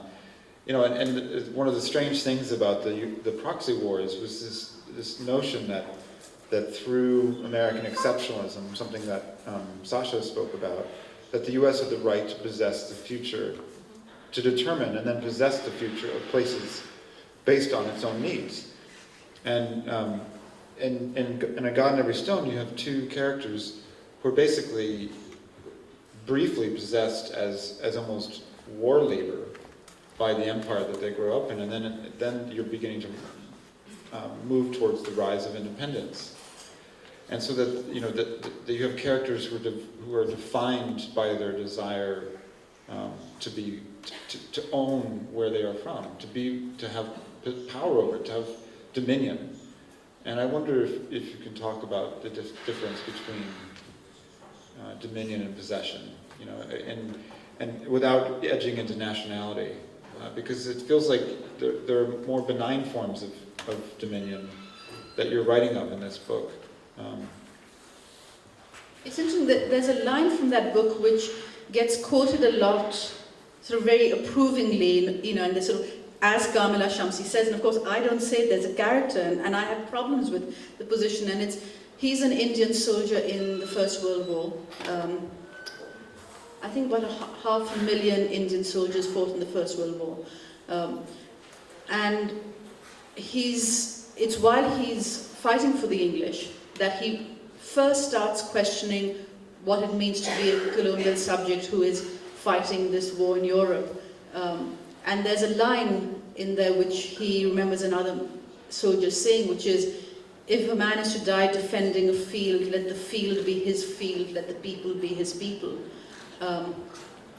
You know, and one of the strange things about the proxy wars was this notion that through American exceptionalism, something that Sasha spoke about, that the U.S. had the right to possess the future, to determine and then possess the future of places based on its own needs. And in A God in Every Stone, you have two characters who are basically briefly possessed as almost war labor by the empire that they grow up in, and then you're beginning to move towards the rise of independence. And so that, you know, that you have characters who are defined by their desire to own where they are from, to have power over it, to have dominion. And I wonder if you can talk about the difference between dominion and possession, you know, and without edging into nationality, because it feels like there are more benign forms of dominion that you're writing of in this book. It's interesting that there's a line from that book which gets quoted a lot, sort of very approvingly, you know, and this sort of, as Kamila Shamsie says, and of course I don't say it, there's a character, and I have problems with the position, and he's an Indian soldier in the First World War. I think about 500,000 Indian soldiers fought in the First World War. And it's while he's fighting for the English that he first starts questioning what it means to be a colonial subject who is fighting this war in Europe. And there's a line in there which he remembers another soldier saying, which is, if a man is to die defending a field, let the field be his field, let the people be his people.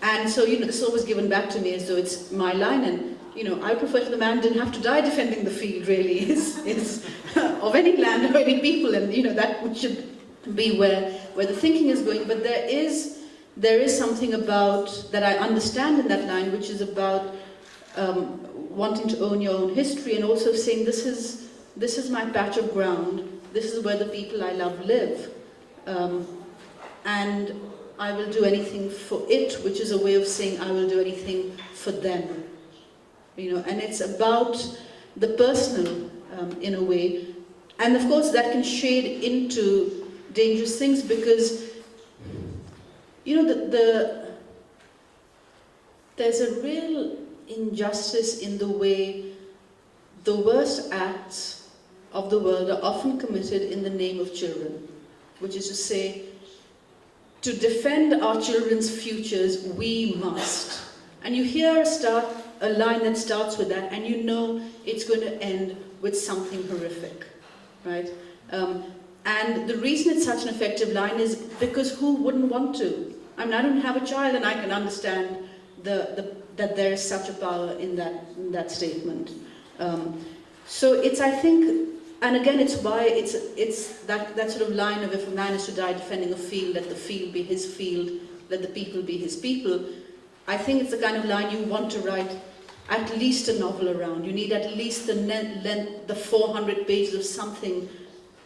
And so, you know, this is always given back to me as though it's my line, and, you know, I prefer if the man didn't have to die defending the field, really, is of any land or any people, and, you know, that should be where the thinking is going. But there is something about, that I understand in that line, which is about wanting to own your own history, and also saying, this is my patch of ground, this is where the people I love live, and I will do anything for it, which is a way of saying I will do anything for them. You know, and it's about the personal in a way, and of course that can shade into dangerous things, because, you know, there's a real injustice in the way the worst acts of the world are often committed in the name of children, which is to say, to defend our children's futures, we must. And you hear a line that starts with that, and you know it's going to end with something horrific, right? And the reason it's such an effective line is because who wouldn't want to? I mean, I don't have a child, and I can understand that there is such a power in that statement. So it's, I think, and again, it's why it's that sort of line of, if a man is to die defending a field, let the field be his field, let the people be his people. I think it's the kind of line you want to write at least a novel around. You need at least the 400 pages of something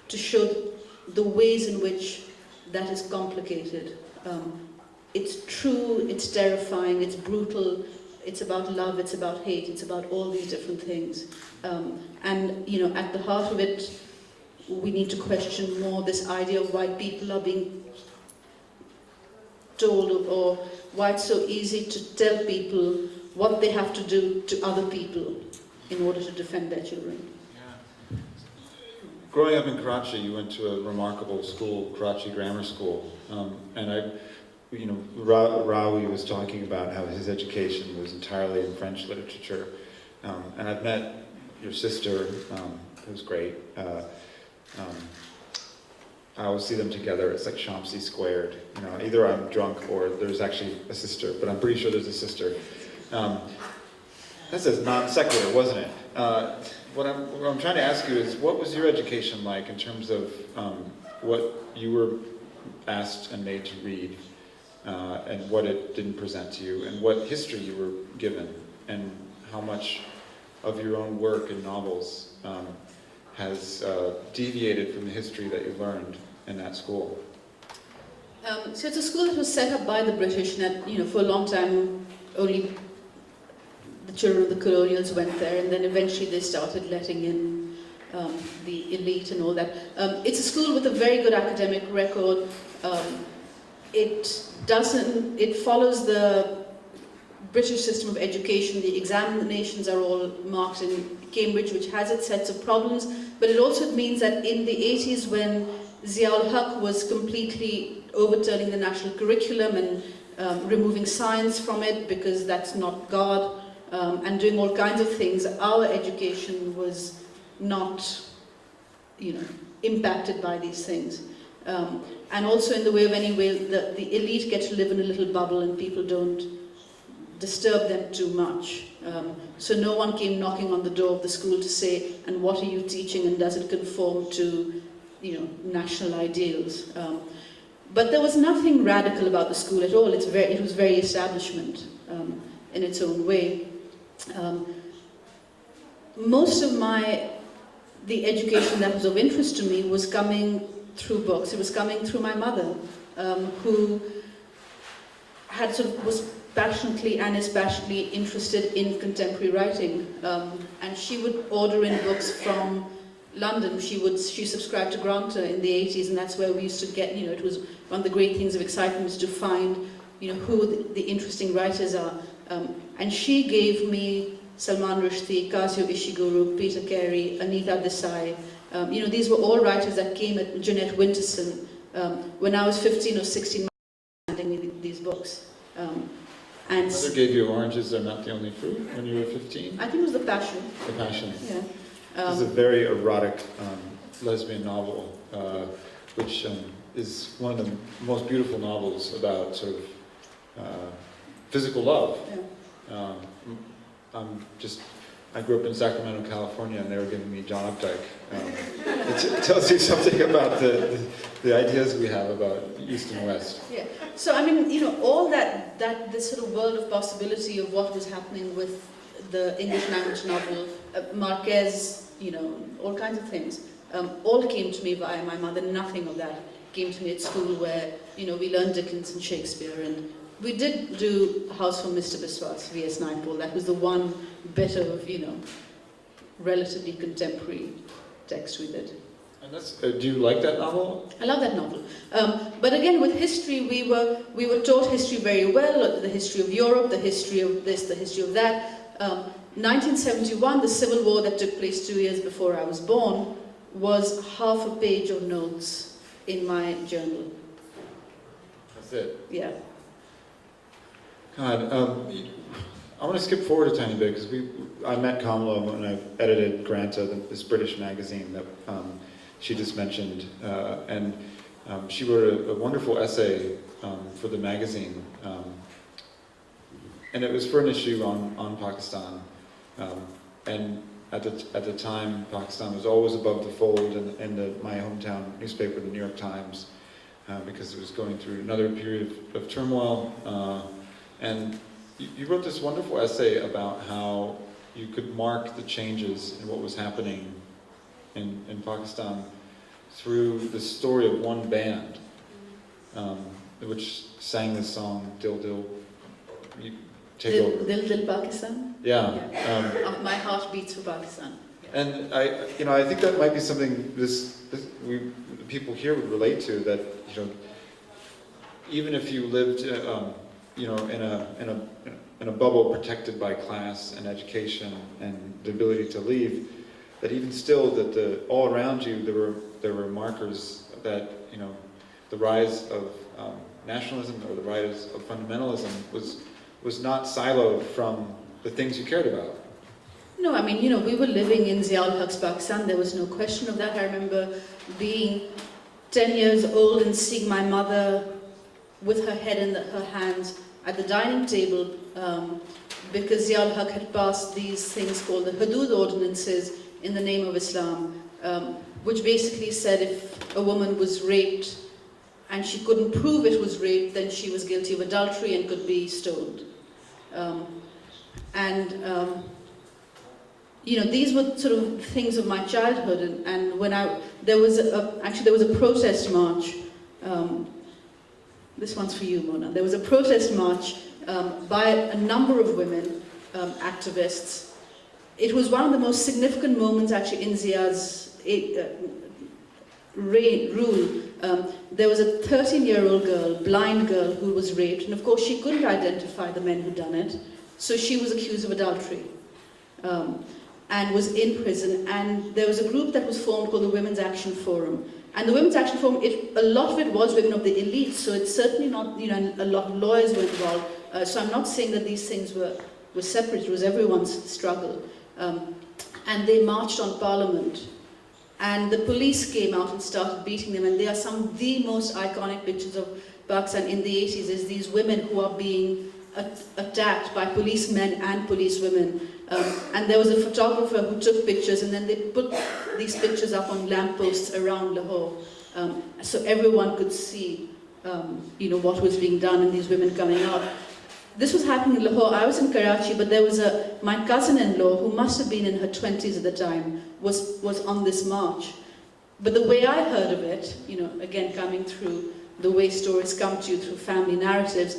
to show the ways in which that is complicated. It's true, it's terrifying, it's brutal, it's about love, it's about hate, it's about all these different things. And, you know, at the heart of it, we need to question more this idea of why people are being told, or why it's so easy to tell people what they have to do to other people in order to defend their children. Yeah. Growing up in Karachi, you went to a remarkable school, Karachi Grammar School, and Rawi was talking about how his education was entirely in French literature, and I've met your sister, who's great. I always see them together. It's like Shamsie squared. You know, either I'm drunk or there's actually a sister, but I'm pretty sure there's a sister. That's a non sequitur, wasn't it? What I'm trying to ask you is, what was your education like in terms of what you were asked and made to read, and what it didn't present to you, and what history you were given, and how much of your own work and novels has deviated from the history that you learned in that school? So it's a school that was set up by the British, and that, you know, for a long time only the children of the colonials went there, and then eventually they started letting in the elite and all that. It's a school with a very good academic record. It follows the British system of education. The examinations are all marked in Cambridge, which has its sets of problems, but it also means that in the 80s, when Ziaul Haq was completely overturning the national curriculum and removing science from it because that's not God, and doing all kinds of things, our education was not, you know, impacted by these things. And also in the way of the elite get to live in a little bubble and people don't disturb them too much. So no one came knocking on the door of the school to say, and what are you teaching, and does it conform to, you know, national ideals? But there was nothing radical about the school at all. It was very establishment in its own way. Most of the education that was of interest to me was coming through books. It was coming through my mother, who was passionately and is passionately interested in contemporary writing, and she would order in books from London. She subscribed to Granta in the 80s, and that's where we used to get, you know, it was one of the great things of excitement is to find, you know, who the interesting writers are. And she gave me Salman Rushdie, Kazuo Ishiguro, Peter Carey, Anita Desai. You know, these were all writers that came at Jeanette Winterson when I was 15 or 16, handing me these books. And Mother gave you Oranges Are Not the Only Fruit when you were 15? I think it was The Passion. The Passion. Yeah. It's a very erotic lesbian novel, which is one of the most beautiful novels about sort of physical love. Yeah. I grew up in Sacramento, California, and they were giving me John Updike. It tells you something about the ideas we have about East and West. Yeah. So I mean, you know, all this sort of world of possibility of what was happening with the English language novel, Marquez, you know, all kinds of things, all came to me via my mother. Nothing of that came to me at school, where, you know, we learned Dickens and Shakespeare, and we did do House for Mr. Biswas, V.S. Naipaul. That was the one bit of, you know, relatively contemporary text we did. And that's, do you like that novel? I love that novel. But again, with history, we were taught history very well, the history of Europe, the history of this, the history of that. 1971, the civil war that took place 2 years before I was born, was half a page of notes in my journal. That's it. Yeah. God, I want to skip forward a tiny bit because I met Kamila when I edited Granta, this British magazine that she just mentioned, and she wrote a wonderful essay for the magazine, and it was for an issue on Pakistan, and at the time Pakistan was always above the fold in my hometown newspaper, the New York Times, because it was going through another period of turmoil, and you wrote this wonderful essay about how you could mark the changes in what was happening in Pakistan through the story of one band, which sang this song, Dil Dil. You take over. Dil Dil Pakistan? Yeah. My heart beats for Pakistan. Yeah. And I think that might be something people here would relate to, that, even if you lived, in a bubble protected by class and education and the ability to leave, that even still, that all around you there were markers that the rise of nationalism or the rise of fundamentalism was not siloed from the things you cared about. No, I mean, we were living in Ziaul Haq's Pakistan. There was no question of that. I remember being 10 years old and seeing my mother with her head in her hands at the dining table, because Ziaul Haq had passed these things called the Hudud ordinances in the name of Islam, which basically said if a woman was raped and she couldn't prove it was rape, then she was guilty of adultery and could be stoned. These were sort of things of my childhood, and when there was a protest march. This one's for you, Mona. There was a protest march by a number of women activists. It was one of the most significant moments actually in Zia's rule. There was a 13-year-old girl, blind girl, who was raped, and of course she couldn't identify the men who'd done it, so she was accused of adultery and was in prison. And there was a group that was formed called the Women's Action Forum. And the Women's Action Forum, a lot of it was women of the elite, so it's certainly not, a lot of lawyers were involved. So I'm not saying that these things were separate, it was everyone's struggle. And they marched on Parliament. And the police came out and started beating them, and they are some of the most iconic pictures of Pakistan in the 80s, is these women who are being attacked by policemen and policewomen. And there was a photographer who took pictures, and then they put these pictures up on lampposts around Lahore, so everyone could see, what was being done, and these women coming out. This was happening in Lahore. I was in Karachi, but there was my cousin-in-law, who must have been in her 20s at the time, was on this march. But the way I heard of it, again coming through the way stories come to you through family narratives,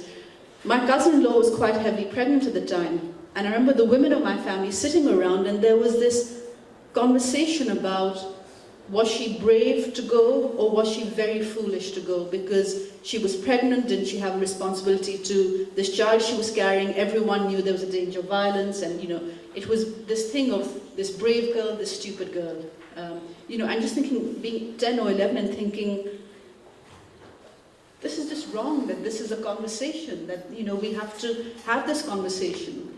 my cousin-in-law was quite heavily pregnant at the time. And I remember the women of my family sitting around, and there was this conversation about, was she brave to go, or was she very foolish to go? Because she was pregnant, didn't she have a responsibility to this child she was carrying? Everyone knew there was a danger of violence, and it was this thing of this brave girl, this stupid girl. I'm just thinking, being 10 or 11 and thinking, this is just wrong, that this is a conversation, that we have to have this conversation.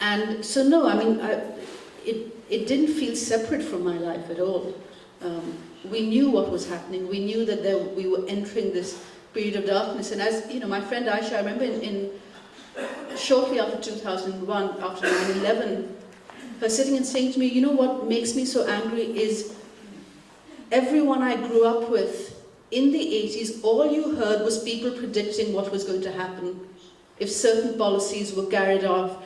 And so no, I mean, it didn't feel separate from my life at all. We knew what was happening. We knew that we were entering this period of darkness. And as my friend Aisha, I remember shortly after 2001, after 9/11, her sitting and saying to me, what makes me so angry is everyone I grew up with in the 80s, all you heard was people predicting what was going to happen if certain policies were carried out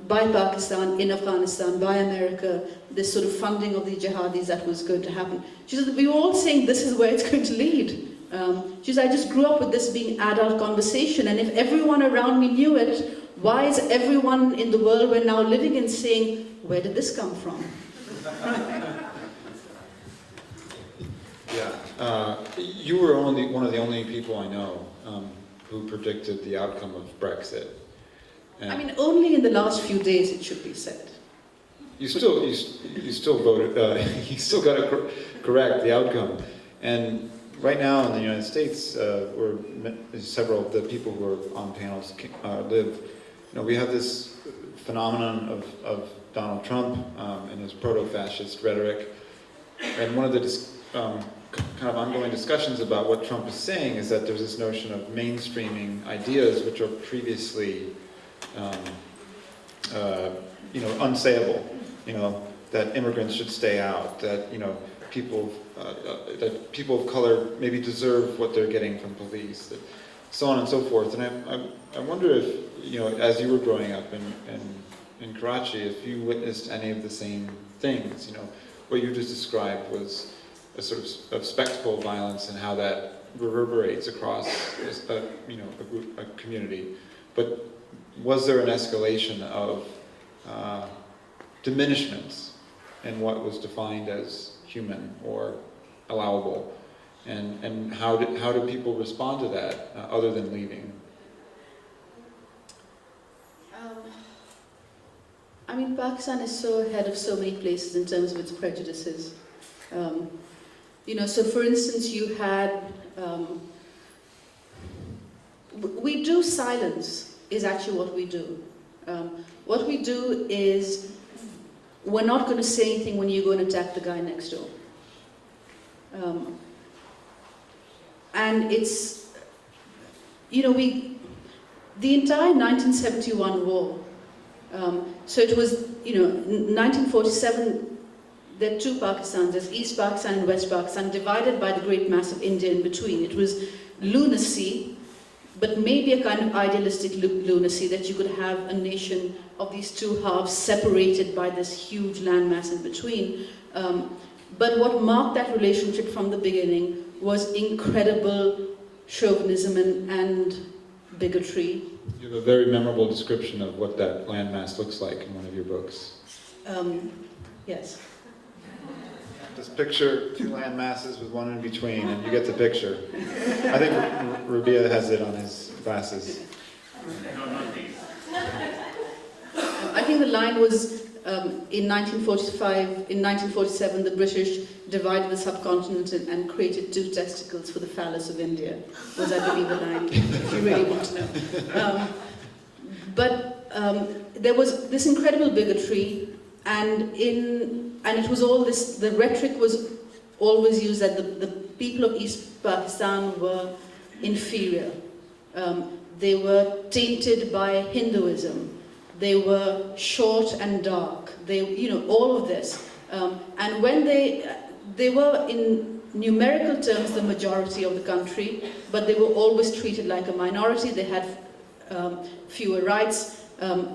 by Pakistan, in Afghanistan, by America, this sort of funding of the jihadis that was going to happen. She said, we were all saying this is where it's going to lead. She said, I just grew up with this being adult conversation, and if everyone around me knew it, why is everyone in the world we're now living in saying, where did this come from? Yeah, you were one of the only people I know who predicted the outcome of Brexit. And I mean, only in the last few days it should be said. you still voted. You still got it correct, the outcome. And right now in the United States, where several of the people who are on panels live, we have this phenomenon of Donald Trump and his proto-fascist rhetoric. And one of the kind of ongoing discussions about what Trump is saying is that there's this notion of mainstreaming ideas which are previously, unsayable. That immigrants should stay out. That people of color maybe deserve what they're getting from police. That, so on and so forth. And I wonder if as you were growing up in Karachi, if you witnessed any of the same things. What you just described was a sort of spectacle of violence and how that reverberates across a community. But was there an escalation of diminishments in what was defined as human or allowable? And how do people respond to that other than leaving? I mean, Pakistan is so ahead of so many places in terms of its prejudices. So for instance, you had, we do silence is actually what we do. What we do is, we're not going to say anything when you go and attack the guy next door. And it's, the entire 1971 war, so it was, 1947, there are two Pakistans, there's East Pakistan and West Pakistan, divided by the great mass of India in between. It was lunacy, but maybe a kind of idealistic lunacy that you could have a nation of these two halves separated by this huge landmass in between. But what marked that relationship from the beginning was incredible chauvinism and bigotry. You have a very memorable description of what that landmass looks like in one of your books. Yes. Just picture two land masses with one in between, and you get the picture. I think Rabia has it on his glasses. I think the line was in 1945, in 1947, the British divided the subcontinent and created two testicles for the phallus of India, was I believe the line, if you really want to know. But there was this incredible bigotry, and it was all this, the rhetoric was always used that the people of East Pakistan were inferior. They were tainted by Hinduism. They were short and dark. They, all of this. And when they were in numerical terms the majority of the country, but they were always treated like a minority. They had fewer rights.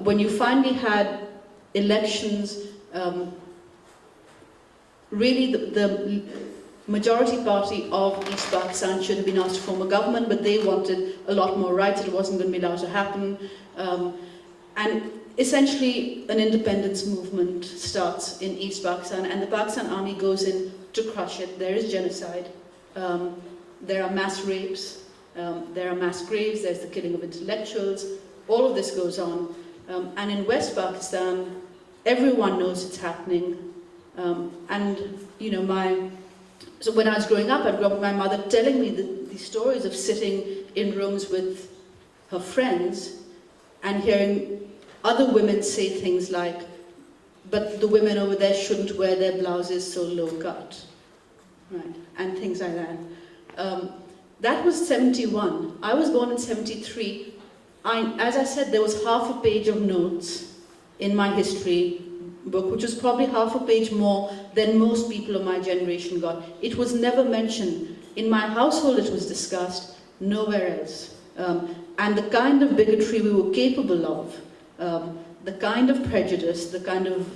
When you finally had elections, really the majority party of East Pakistan should have been asked to form a government, but they wanted a lot more rights. It wasn't going to be allowed to happen. And essentially an independence movement starts in East Pakistan, and the Pakistan army goes in to crush it. There is genocide. There are mass rapes. There are mass graves. There's the killing of intellectuals. All of this goes on. And in West Pakistan, everyone knows it's happening. So when I was growing up, I grew up with my mother telling me these stories of sitting in rooms with her friends and hearing other women say things like, but the women over there shouldn't wear their blouses so low cut, right? And things like that. That was 71. I was born in 73. As I said, there was half a page of notes in my history book, which was probably half a page more than most people of my generation got. It was never mentioned. In my household it was discussed, nowhere else. And the kind of bigotry we were capable of, the kind of prejudice, the kind of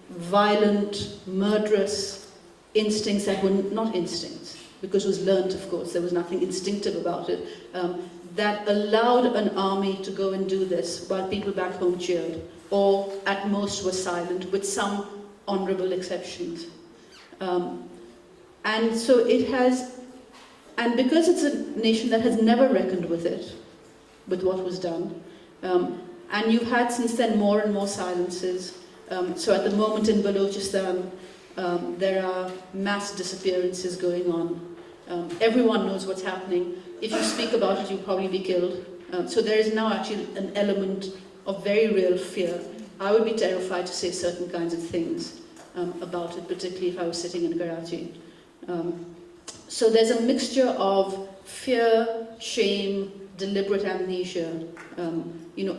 violent, murderous instincts that were not instincts, because it was learnt, of course, there was nothing instinctive about it, that allowed an army to go and do this while people back home cheered, or at most were silent, with some honourable exceptions. And so it has, and because it's a nation that has never reckoned with it, with what was done, And you've had since then more and more silences. So at the moment in Balochistan, there are mass disappearances going on. Everyone knows what's happening. If you speak about it, you'll probably be killed. So there is now actually an element of very real fear. I would be terrified to say certain kinds of things about it, particularly if I was sitting in Karachi. So there's a mixture of fear, shame, deliberate amnesia,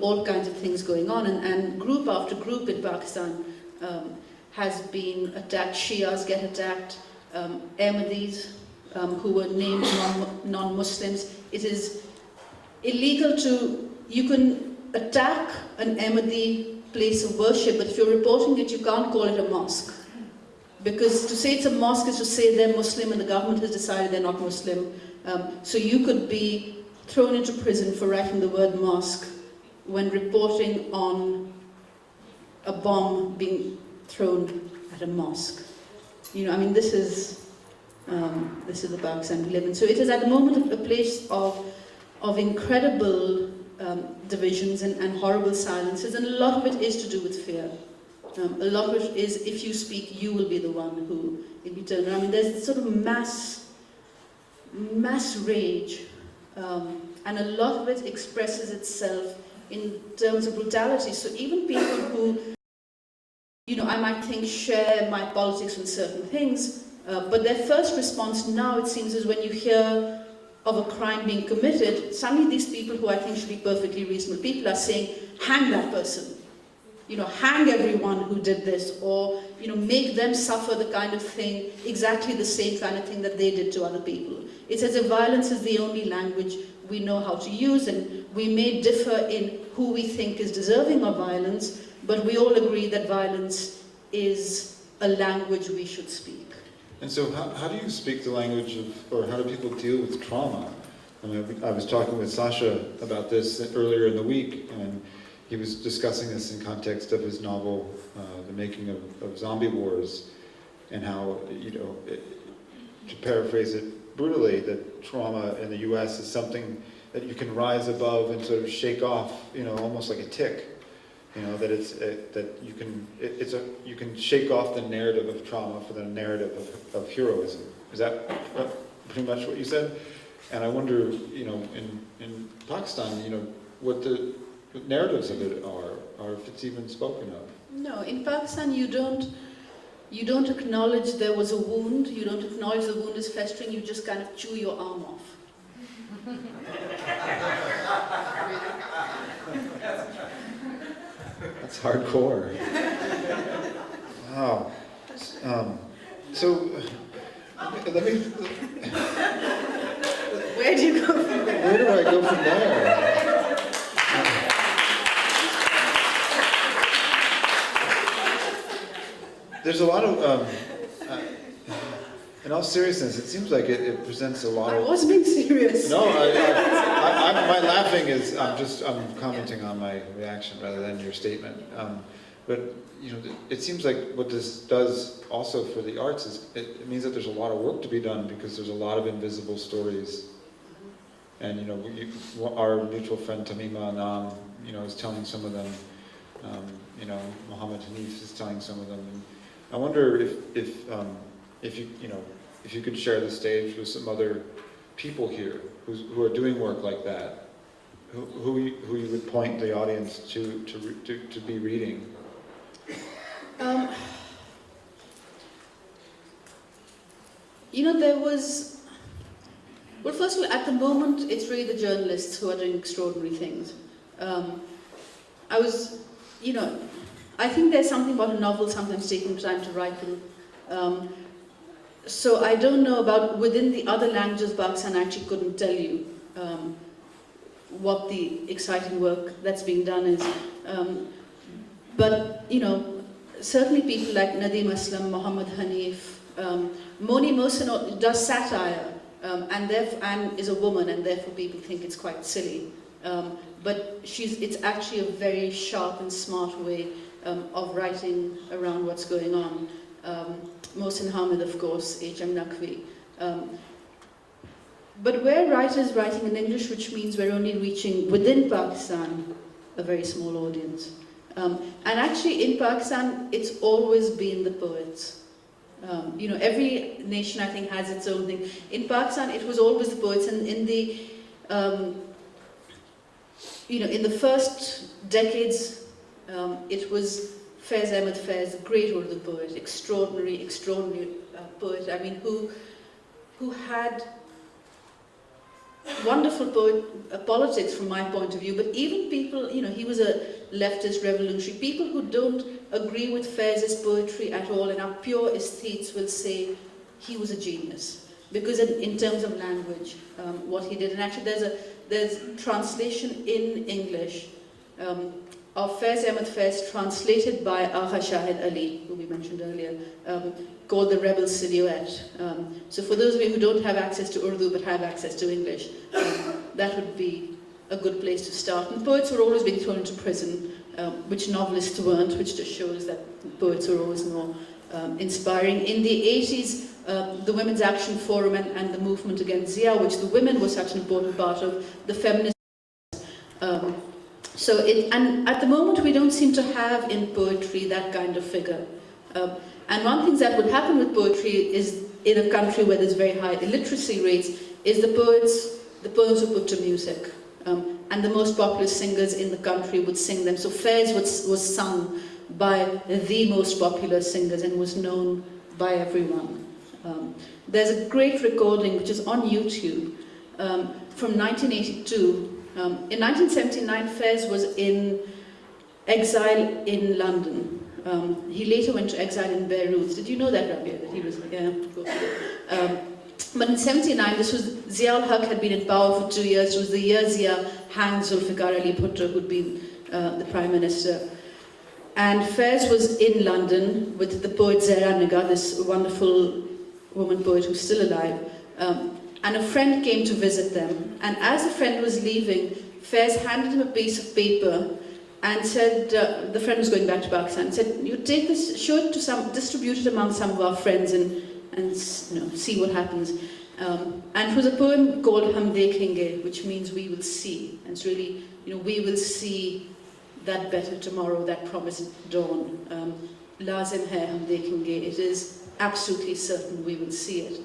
all kinds of things going on. And group after group in Pakistan has been attacked. Shias get attacked, Ahmadis, who were named non-Muslims. It is illegal you can attack an Ahmadi place of worship, but if you're reporting it, you can't call it a mosque. Because to say it's a mosque is to say they're Muslim and the government has decided they're not Muslim. So you could be thrown into prison for writing the word mosque when reporting on a bomb being thrown at a mosque. This is the Pakistan we live in. So it is at the moment a place of incredible divisions and horrible silences, and a lot of it is to do with fear. A lot of it is, if you speak, you will be the one who will be turned around. There's sort of mass rage, and a lot of it expresses itself in terms of brutality. So even people who, I might think share my politics on certain things, but their first response now, it seems, is when you hear of a crime being committed, suddenly these people who I think should be perfectly reasonable people are saying, hang that person. Hang everyone who did this, or, make them suffer the kind of thing, exactly the same kind of thing that they did to other people. It's as if violence is the only language we know how to use, and we may differ in who we think is deserving of violence, but we all agree that violence is a language we should speak. And so how do you speak the language of, or how do people deal with trauma? I was talking with Sasha about this earlier in the week, and he was discussing this in context of his novel, The Making of Zombie Wars, and how, to paraphrase it brutally, that trauma in the US is something that you can rise above and sort of shake off, almost like a tick. That it's that you can shake off the narrative of trauma for the narrative of heroism. Is that pretty much what you said? And I wonder, in Pakistan, what the narratives of it are, or if it's even spoken of. No, in Pakistan you don't acknowledge there was a wound. You don't acknowledge the wound is festering. You just kind of chew your arm off. That's hardcore. Wow. So, let me... Where do you go from there? Where do I go from there? There's a lot of... in all seriousness, it seems like it presents a lot of... I was being serious. No, my laughing is, I'm commenting on my reaction rather than your statement. But, it seems like what this does also for the arts is, it means that there's a lot of work to be done because there's a lot of invisible stories. And, our mutual friend Tamima Anam, is telling some of them, Mohammed Hanif is telling some of them. And I wonder if you could share the stage with some other people here who are doing work like that, who you would point the audience to be reading. There was... Well, first of all, at the moment, it's really the journalists who are doing extraordinary things. I think there's something about a novel sometimes taking time to write them. So I don't know about within the other languages, Pakistan actually couldn't tell you what the exciting work that's being done is. But, certainly people like Nadeem Aslam, Mohammed Hanif, Moni Mohsen does satire, and is a woman, and therefore people think it's quite silly. But it's actually a very sharp and smart way of writing around what's going on. Mohsen Hamid, of course, H.M. Naqvi. But we're writers writing in English, which means we're only reaching within Pakistan a very small audience. And actually in Pakistan, it's always been the poets. You know, every nation I think has its own thing. In Pakistan, it was always the poets, and in the you know, in the first decades, it was Faiz Ahmed Faiz, the great Urdu poet, extraordinary poet. I mean, who had wonderful politics from my point of view, but even people, you know, he was a leftist revolutionary. People who don't agree with Faiz's poetry at all and are pure aesthetes will say he was a genius, because in terms of language, what he did. And actually there's translation in English of Faiz Ahmed Faiz, translated by Agha Shahid Ali, who we mentioned earlier, called The Rebel Silhouette. So for those of you who don't have access to Urdu but have access to English, that would be a good place to start. And poets were always being thrown into prison, which novelists weren't, which just shows that poets were always more inspiring. In the 80s, the Women's Action Forum and the movement against Zia, which the women were such an important part of, the feminist. And at the moment we don't seem to have in poetry that kind of figure. And one thing that would happen with poetry is, in a country where there's very high illiteracy rates, is the poems were put to music. And the most popular singers in the country would sing them. So Faiz was sung by the most popular singers and was known by everyone. There's a great recording which is on YouTube from 1982. In 1979, Faiz was in exile in London. He later went to exile in Beirut. Did you know that, Rabia? That he was, yeah. But in 79, this was, Zia-ul-Haq had been in power for 2 years. It was the year Zia hanged Zulfikar Ali Bhutto, who'd been the Prime Minister. And Faiz was in London with the poet Zahra Nigah, this wonderful woman poet who's still alive. And a friend came to visit them. And as the friend was leaving, Faiz handed him a piece of paper and said, the friend was going back to Pakistan, and said, you take this, show it to distribute it among some of our friends and you know, see what happens. And it was a poem called Hum Dekhenge, which means we will see. And it's really, you know, we will see that better tomorrow, that promised dawn. Lazim hai hum dekhenge. It is absolutely certain we will see it.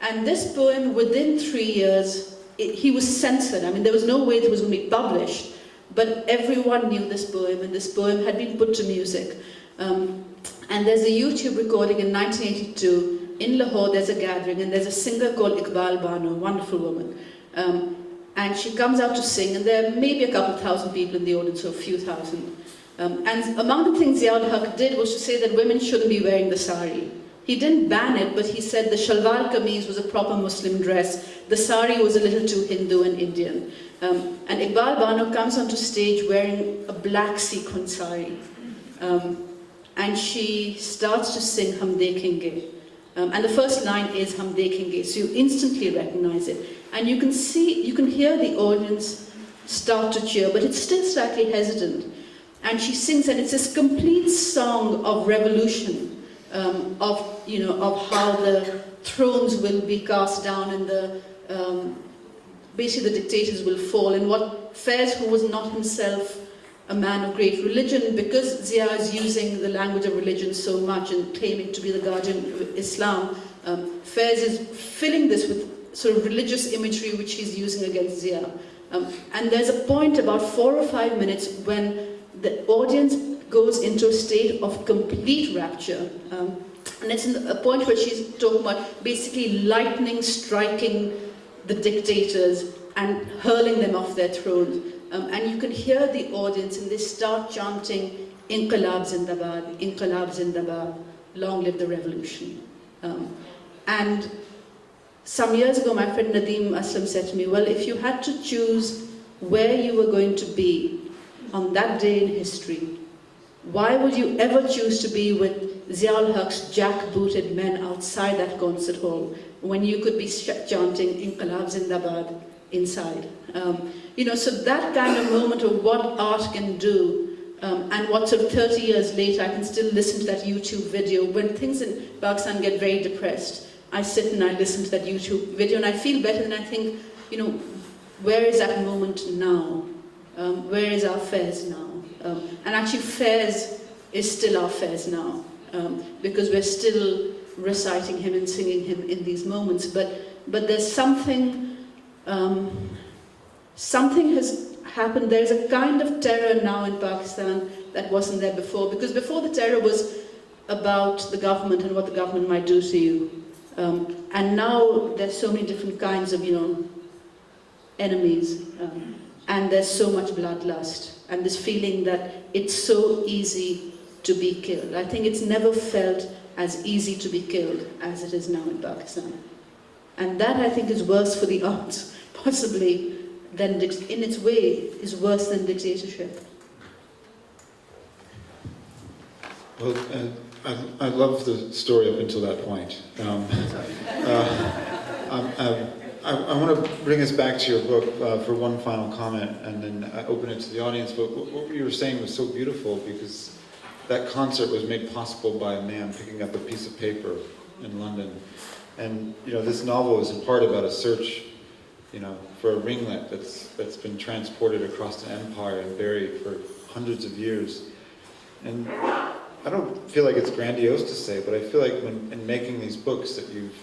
And this poem, within 3 years, he was censored. I mean, there was no way it was going to be published, but everyone knew this poem, and this poem had been put to music. And there's a YouTube recording in 1982. In Lahore, there's a gathering, and there's a singer called Iqbal Bano, a wonderful woman. And she comes out to sing, and there are maybe a couple thousand people in the audience, or a few thousand. And among the things Zia-ul-Haq did was to say that women shouldn't be wearing the sari. He didn't ban it, but he said the shalwar kameez was a proper Muslim dress. The sari was a little too Hindu and Indian. And Iqbal Bano comes onto stage wearing a black sequin sari. And she starts to sing Hum Dekhenge. And the first line is Hum Dekhenge, so you instantly recognize it. And you can hear the audience start to cheer, but it's still slightly hesitant. And she sings, and it's this complete song of revolution. Of how the thrones will be cast down and basically the dictators will fall. And what Faiz, who was not himself a man of great religion, because Zia is using the language of religion so much and claiming to be the guardian of Islam, Faiz is filling this with sort of religious imagery which he's using against Zia. And there's a point about 4 or 5 minutes when the audience goes into a state of complete rapture. And it's a point where she's talking about basically lightning striking the dictators and hurling them off their thrones. And you can hear the audience, and they start chanting, Inqilab Zindabad, Inqilab Zindabad, long live the revolution. And some years ago, my friend Nadeem Aslam said to me, well, if you had to choose where you were going to be on that day in history, why would you ever choose to be with Zia-ul-Haq's jack-booted men outside that concert hall when you could be chanting Inqilab Zindabad inside? So that kind of moment of what art can do, and what sort of 30 years later I can still listen to that YouTube video. When things in Pakistan get very depressed, I sit and I listen to that YouTube video and I feel better, and I think, where is that moment now? Where is our Fez now? And actually Fez is still our Fez now, because we're still reciting him and singing him in these moments. But there's something has happened. There's a kind of terror now in Pakistan that wasn't there before, because before the terror was about the government and what the government might do to you. And now there's so many different kinds of, enemies. And there's so much bloodlust. And this feeling that it's so easy to be killed. I think it's never felt as easy to be killed as it is now in Pakistan. And that, I think, is worse for the arts, possibly, than in its way, is worse than dictatorship. Well, I love the story up until that point. I want to bring us back to your book for one final comment, and then open it to the audience. But what you were saying was so beautiful, because that concert was made possible by a man picking up a piece of paper in London. And this novel is in part about a search, for a ringlet that's been transported across the empire and buried for hundreds of years. And I don't feel like it's grandiose to say, but I feel like in making these books that you've,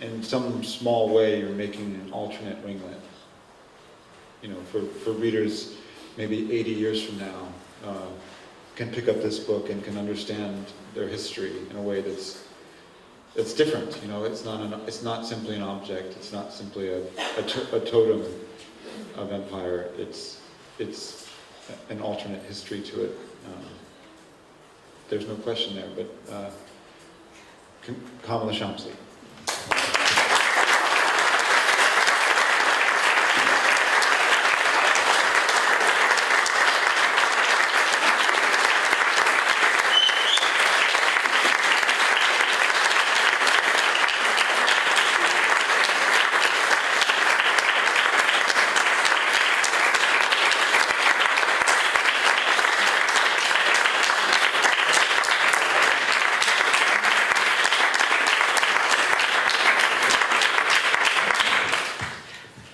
in some small way, you're making an alternate ringlet. For readers maybe 80 years from now, can pick up this book and can understand their history in a way that's different. It's not simply an object. It's not simply a totem of empire. It's an alternate history to it. There's no question there. But Kamila Shamsie.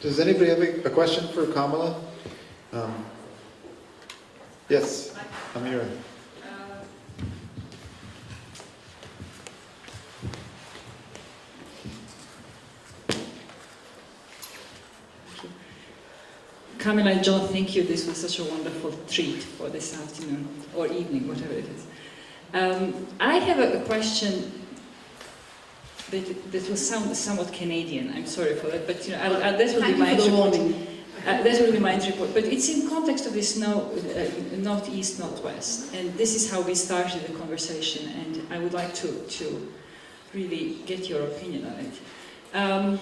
Does anybody have a question for Kamila? Yes, Amira. Kamila and John, thank you. This was such a wonderful treat for this afternoon, or evening, whatever it is. I have a question that will sound somewhat Canadian. I'm sorry for that, but that will be my entry. That will be my entry point. But it's in context of this northeast, northwest, and this is how we started the conversation. And I would like to really get your opinion on it.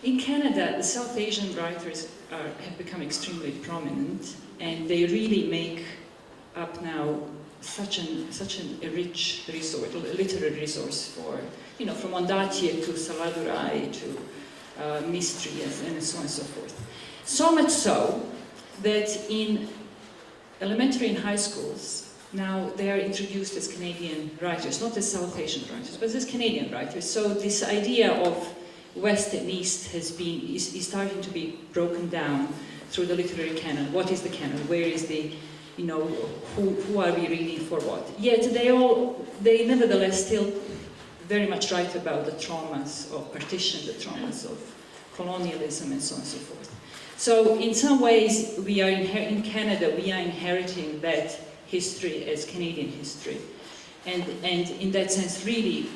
In Canada, the South Asian writers have become extremely prominent, and they really make up now such a rich resource, literary resource for, from Ondaatje to Saladurai to Mistry and so on and so forth. So much so that in elementary and high schools now they are introduced as Canadian writers, not as South Asian writers, but as Canadian writers. So this idea of West and East is starting to be broken down through the literary canon. What is the canon? Where is the who are we reading for what? Yet they nevertheless still very much write about the traumas of partition, the traumas of colonialism, and so on and so forth. So in some ways, we are in Canada, we are inheriting that history as Canadian history, and in that sense, really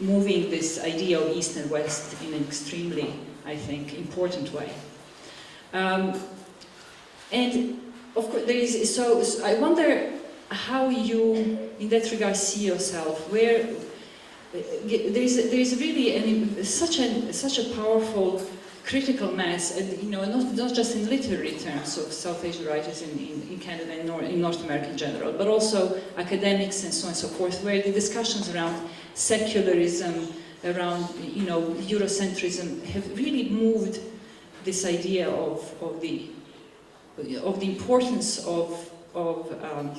moving this idea of East and West in an extremely, I think, important way. And of course, so I wonder how you, in that regard, see yourself. Where there is really such a powerful critical mass, and not just in literary terms of South Asian writers in Canada and in North America in general, but also academics and so on and so forth, where the discussions around secularism, around Eurocentrism have really moved this idea of the importance of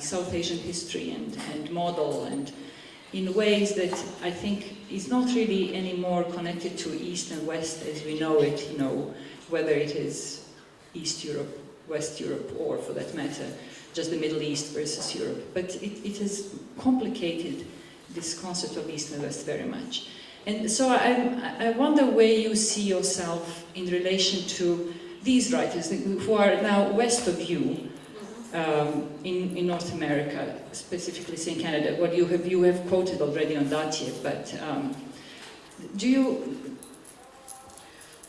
South Asian history and model, and in ways that I think is not really any more connected to East and West as we know it, whether it is East Europe, West Europe, or for that matter, just the Middle East versus Europe. But it has complicated this concept of East and West very much. And so I wonder where you see yourself in relation to these writers who are now west of you, in North America, specifically say in Canada. What you have quoted already on Datie, but do you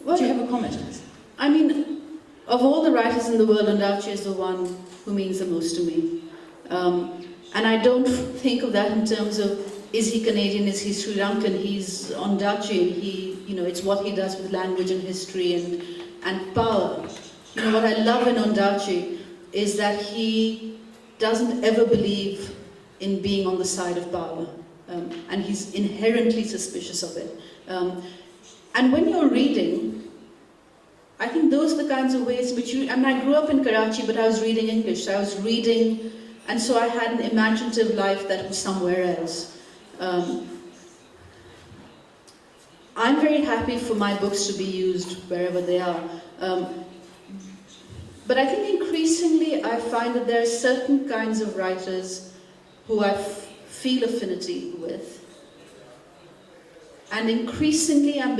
have a comment on this? I mean, of all the writers in the world, Ondaatje is the one who means the most to me. And I don't think of that in terms of, is he Canadian, is he Sri Lankan? He's Ondaatje, and it's what he does with language and history and power. What I love in Ondaatje is that he doesn't ever believe in being on the side of power. And he's inherently suspicious of it. And when you're reading, I think those are the kinds of ways in which I grew up in Karachi, but I was reading English, so I was reading, and so I had an imaginative life that was somewhere else. I'm very happy for my books to be used wherever they are. But I think increasingly I find that there are certain kinds of writers who I feel affinity with. And increasingly I'm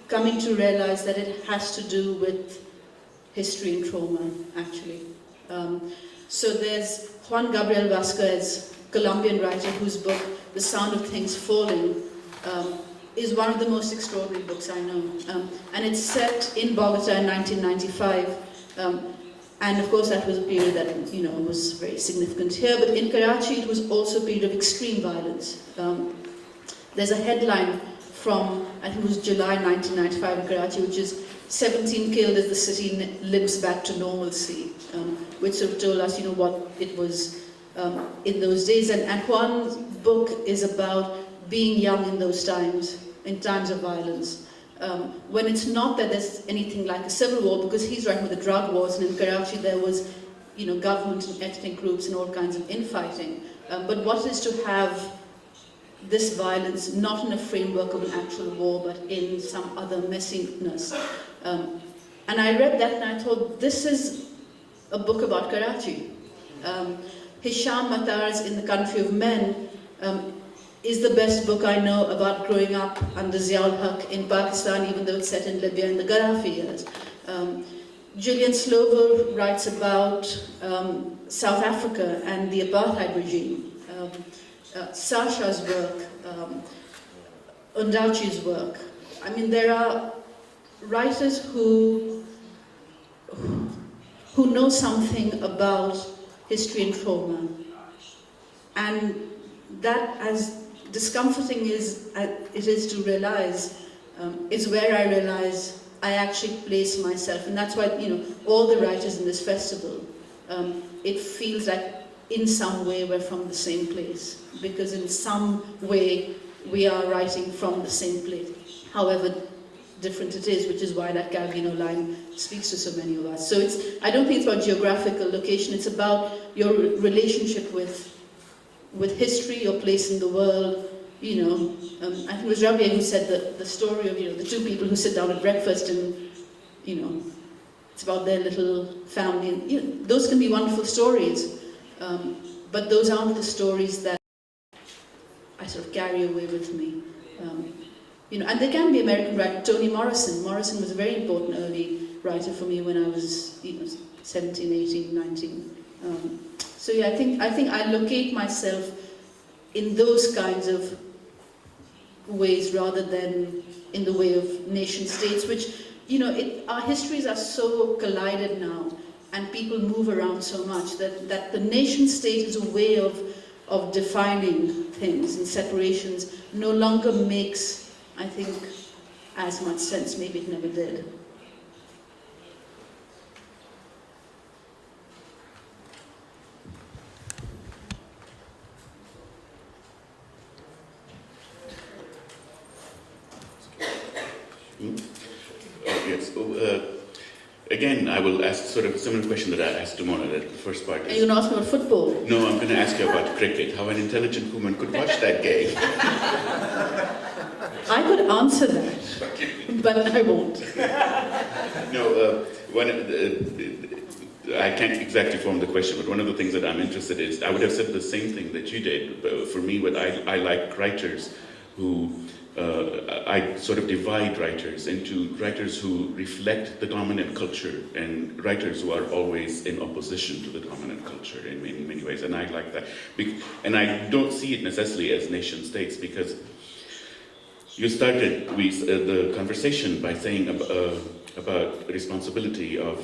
coming to realize that it has to do with history and trauma, actually. So there's Juan Gabriel Vasquez, Colombian writer, whose book, The Sound of Things Falling, is one of the most extraordinary books I know. And it's set in Bogota in 1995. And of course that was a period that was very significant here, but in Karachi it was also a period of extreme violence. There's a headline from, I think it was July 1995 in Karachi, which is 17 killed as the city limps back to normalcy, which sort of told us what it was in those days. And Juan's book is about being young in those times, in times of violence. When it's not that there's anything like a civil war, because he's writing with the drug wars, and in Karachi there was, government and ethnic groups and all kinds of infighting. But what is to have this violence not in a framework of an actual war, but in some other messiness? And I read that and I thought, this is a book about Karachi. Hisham Matar's In the Country of Men is the best book I know about growing up under Ziaul Haq in Pakistan, even though it's set in Libya in the Gaddafi years. Julian Slovo writes about South Africa and the apartheid regime. Sasha's work, Ondaatje's work. I mean, there are writers who know something about history and trauma. And that, as discomforting as it is to realize, is where I realize I actually place myself. And that's why, all the writers in this festival, it feels like in some way we're from the same place, because in some way we are writing from the same place, however different it is, which is why that Calvino line speaks to so many of us. So I don't think it's about geographical location, it's about your relationship with history, your place in the world. I think it was Rabia who said the story of the two people who sit down at breakfast and it's about their little family, and those can be wonderful stories. But those aren't the stories that I sort of carry away with me. And they can be American writers. Toni Morrison. Morrison was a very important early writer for me when I was 17, 18, 19. So yeah, I think I locate myself in those kinds of ways rather than in the way of nation states, which, our histories are so collided now. And people move around so much that the nation state is a way of defining things, and separations no longer makes, I think, as much sense. Maybe it never did. Yes. Again, I will ask sort of a similar question that I asked to Mona. The first part is... Are you going to ask me about football? No, I'm going to ask you about cricket. How an intelligent woman could watch that game. I could answer that, but I won't. No, I can't exactly form the question, but one of the things that I'm interested in is, I would have said the same thing that you did. But for me, I like writers who, I sort of divide writers into writers who reflect the dominant culture and writers who are always in opposition to the dominant culture in many ways. And I like that. And I don't see it necessarily as nation states, because you started the conversation by saying about responsibility of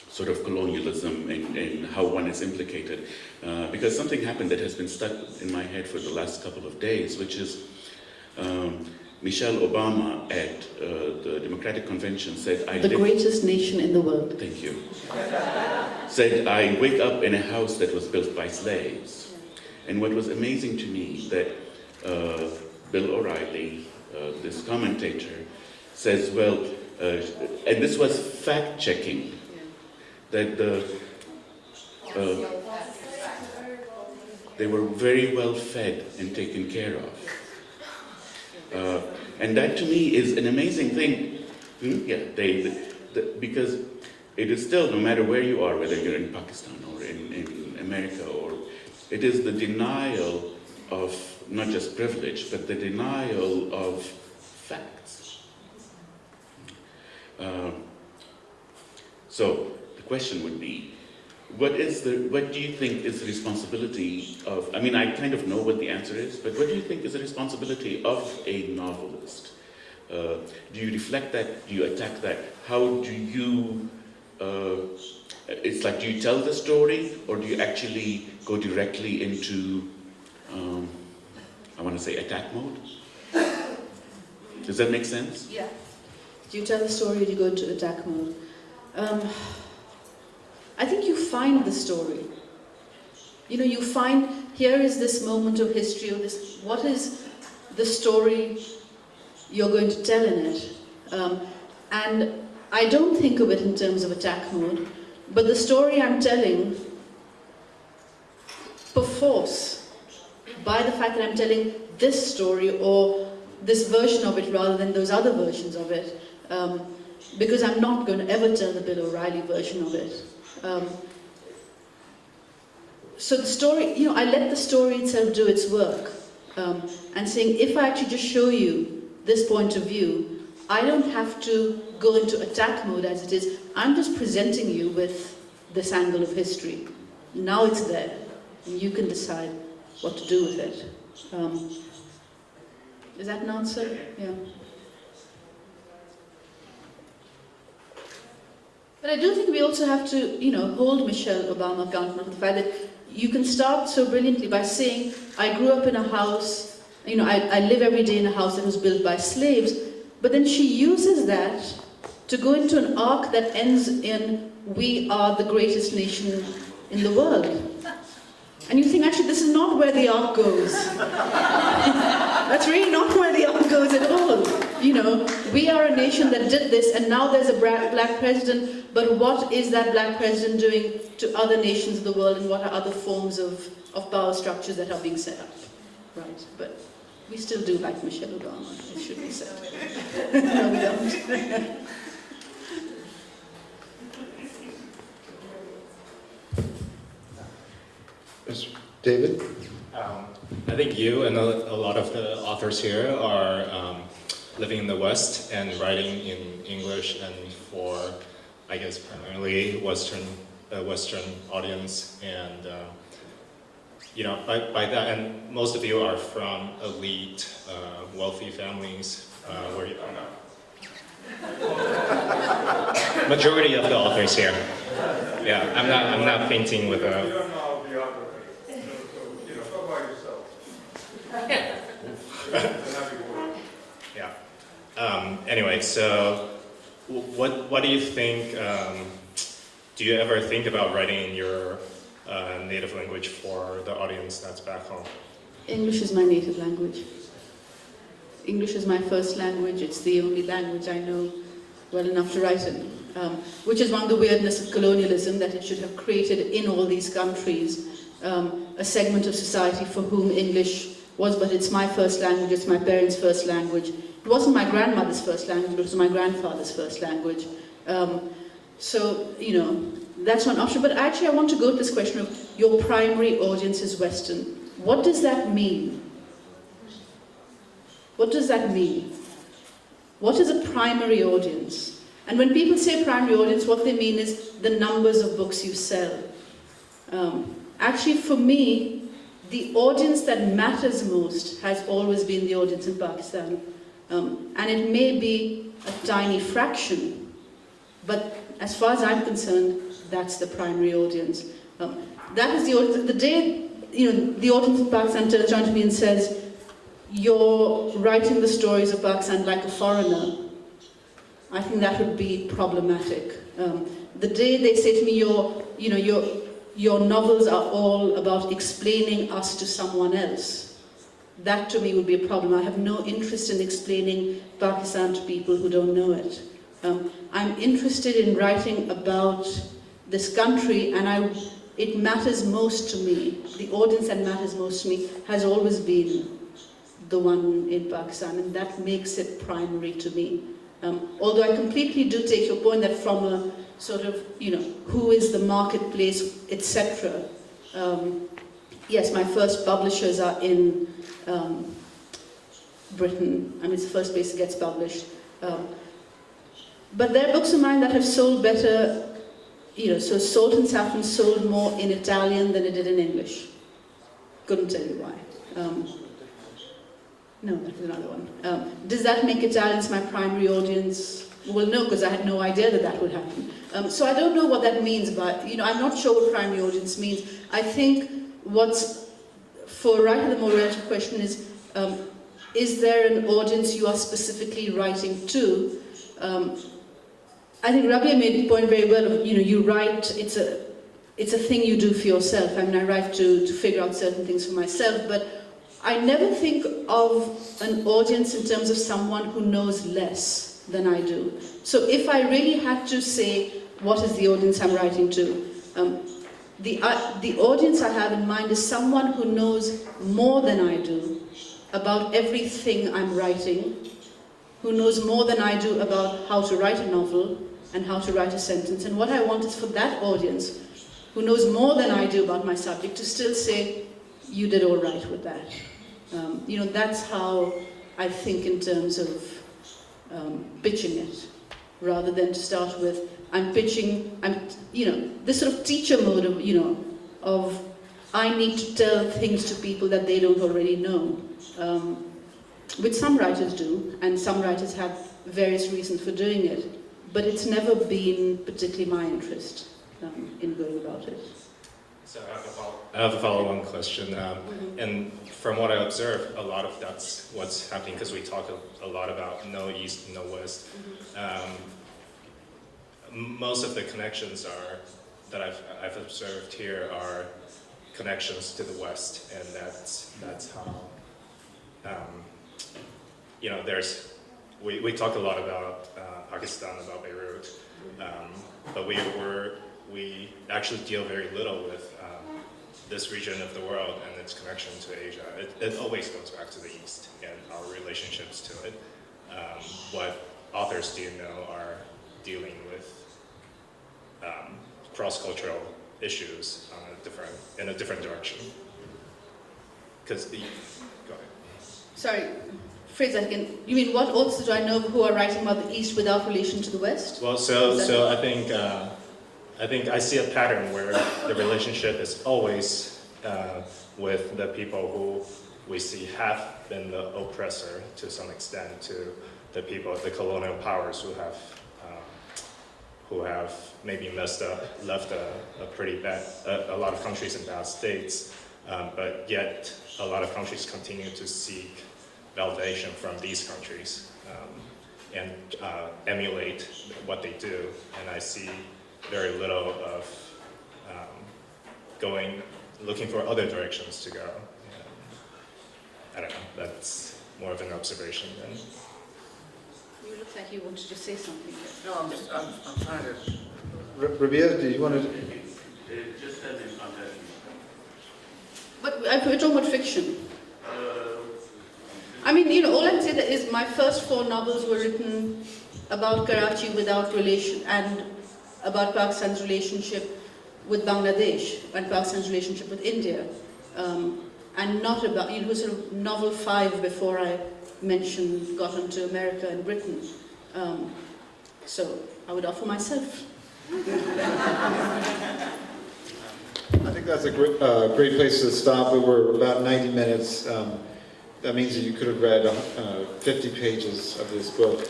sort of colonialism and how one is implicated. Because something happened that has been stuck in my head for the last couple of days, which is Michelle Obama at the Democratic Convention said, The greatest nation in the world. Thank you. Said, I wake up in a house that was built by slaves. And what was amazing to me that Bill O'Reilly, this commentator, says, well, and this was fact-checking, that they were very well fed and taken care of. And that to me is an amazing thing. Because it is still, no matter where you are, whether you're in Pakistan or in America, or it is the denial of not just privilege, but the denial of facts. So the question would be, what do you think is the responsibility of, I mean, I kind of know what the answer is, but what do you think is the responsibility of a novelist? Do you reflect that? Do you attack that? How do you, it's like, do you tell the story, or do you actually go directly into, I want to say, attack mode? Does that make sense? Yeah. Do you tell the story, or do you go into attack mode? I think you find the story. You know, you find, here is this moment of history, or this, what is the story you're going to tell in it? And I don't think of it in terms of attack mode, but the story I'm telling, perforce, by the fact that I'm telling this story, or this version of it rather than those other versions of it, because I'm not going to ever tell the Bill O'Reilly version of it. So the story, you know, I let the story itself do its work, and saying, if I actually just show you this point of view, I don't have to go into attack mode as it is. I'm just presenting you with this angle of history. Now it's there, and you can decide what to do with it. Is that an answer? Yeah. But I do think we also have to, you know, hold Michelle Obama accountable for the fact that you can start so brilliantly by saying, I grew up in a house, you know, I live every day in a house that was built by slaves, but then she uses that to go into an arc that ends in, we are the greatest nation in the world. And you think, actually, this is not where the arc goes. That's really not where the arc goes at all. You know, we are a nation that did this, and now there's a black president, but what is that black president doing to other nations of the world, and what are other forms of power structures that are being set up? Right, but we still do like Michelle Obama, it should be said. No, we don't. David? I think you and a lot of the authors here are living in the West and writing in English and for, I guess, primarily Western audience. And you know, by that, and most of you are from elite, wealthy families, where you majority of the authors here. Yeah, I'm not painting with a. Yeah. Anyway, so what do you think? Do you ever think about writing in your native language for the audience that's back home? English is my native language. English is my first language. It's the only language I know well enough to write in. Which is one of the weirdness of colonialism, that it should have created in all these countries a segment of society for whom English was, but it's my first language, it's my parents' first language. It wasn't my grandmother's first language, but it was my grandfather's first language. So, that's one option. But actually I want to go to this question of your primary audience is Western. What does that mean? What does that mean? What is a primary audience? And when people say primary audience, what they mean is the numbers of books you sell. Actually, for me, the audience that matters most has always been the audience in Pakistan. And it may be a tiny fraction, but as far as I'm concerned, that's the primary audience. That is the audience. The day, the audience in Pakistan turns around to me and says, "You're writing the stories of Pakistan like a foreigner," I think that would be problematic. The day they say to me, your novels are all about explaining us to someone else, that to me would be a problem. I have no interest in explaining Pakistan to people who don't know it. I'm interested in writing about this country, and it matters most to me. The audience that matters most to me has always been the one in Pakistan, and that makes it primary to me. Although I completely do take your point that from a sort of, who is the marketplace, etc. Yes, my first publishers are in Britain. I mean, it's the first place it gets published. But there are books of mine that have sold better, so Salt and Saffron sold more in Italian than it did in English. Couldn't tell you why. No, that was another one. Does that make Italians my primary audience? Well, no, because I had no idea that would happen. So I don't know what that means, but I'm not sure what primary audience means. I think for writing the more relative question is there an audience you are specifically writing to? I think Rabia made the point very well of, you write, it's a thing you do for yourself. I mean, I write to figure out certain things for myself, but I never think of an audience in terms of someone who knows less than I do. So if I really had to say, what is the audience I'm writing to? The audience I have in mind is someone who knows more than I do about everything I'm writing, who knows more than I do about how to write a novel and how to write a sentence. And what I want is for that audience, who knows more than I do about my subject, to still say, you did all right with that. That's how I think in terms of pitching it, rather than to start with, this sort of teacher mode of I need to tell things to people that they don't already know, which some writers do, and some writers have various reasons for doing it, but it's never been particularly my interest in going about it. So I have a follow-on question, and from what I observe, a lot of that's what's happening, because we talk a lot about no East, no West. Most of the connections that I've observed here are connections to the West, and that's how we talk a lot about Pakistan, about Beirut, but we actually deal very little with this region of the world and its connection to Asia. It always goes back to the East and our relationships to it. What authors do you know are dealing with cross-cultural issues in a different direction. Go ahead. Sorry, phrase that again. You mean what authors do I know who are writing about the East without relation to the West? Well, so I think I see a pattern where the relationship is always with the people who we see have been the oppressor to some extent, to the people, the colonial powers who have maybe messed up, left a pretty bad, a lot of countries in bad states, but yet a lot of countries continue to seek validation from these countries and emulate what they do, and I see very little of looking for other directions to go. I don't know, that's more of an observation than... You look like you wanted to say something. No, I'm trying to... Rabia, do you want to... Just as in context. But we're talking about fiction. I mean, all I'd say that is my first 4 novels were written about Karachi without relation, and about Pakistan's relationship with Bangladesh and Pakistan's relationship with India, and not about, it was sort of novel 5 before I got onto America and Britain. So I would offer myself. I think that's a great place to stop. We're about 90 minutes. That means that you could have read 50 pages of this book.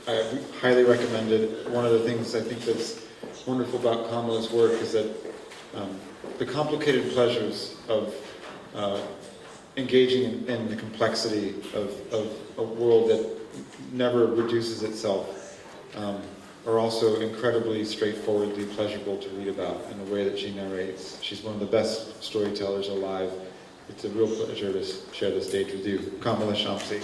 I highly recommend it. One of the things I think that's wonderful about Kamila's work is that the complicated pleasures of engaging in the complexity of a world that never reduces itself are also incredibly straightforwardly pleasurable to read about in the way that she narrates. She's one of the best storytellers alive. It's a real pleasure to share the stage with you. Kamila Shamsie.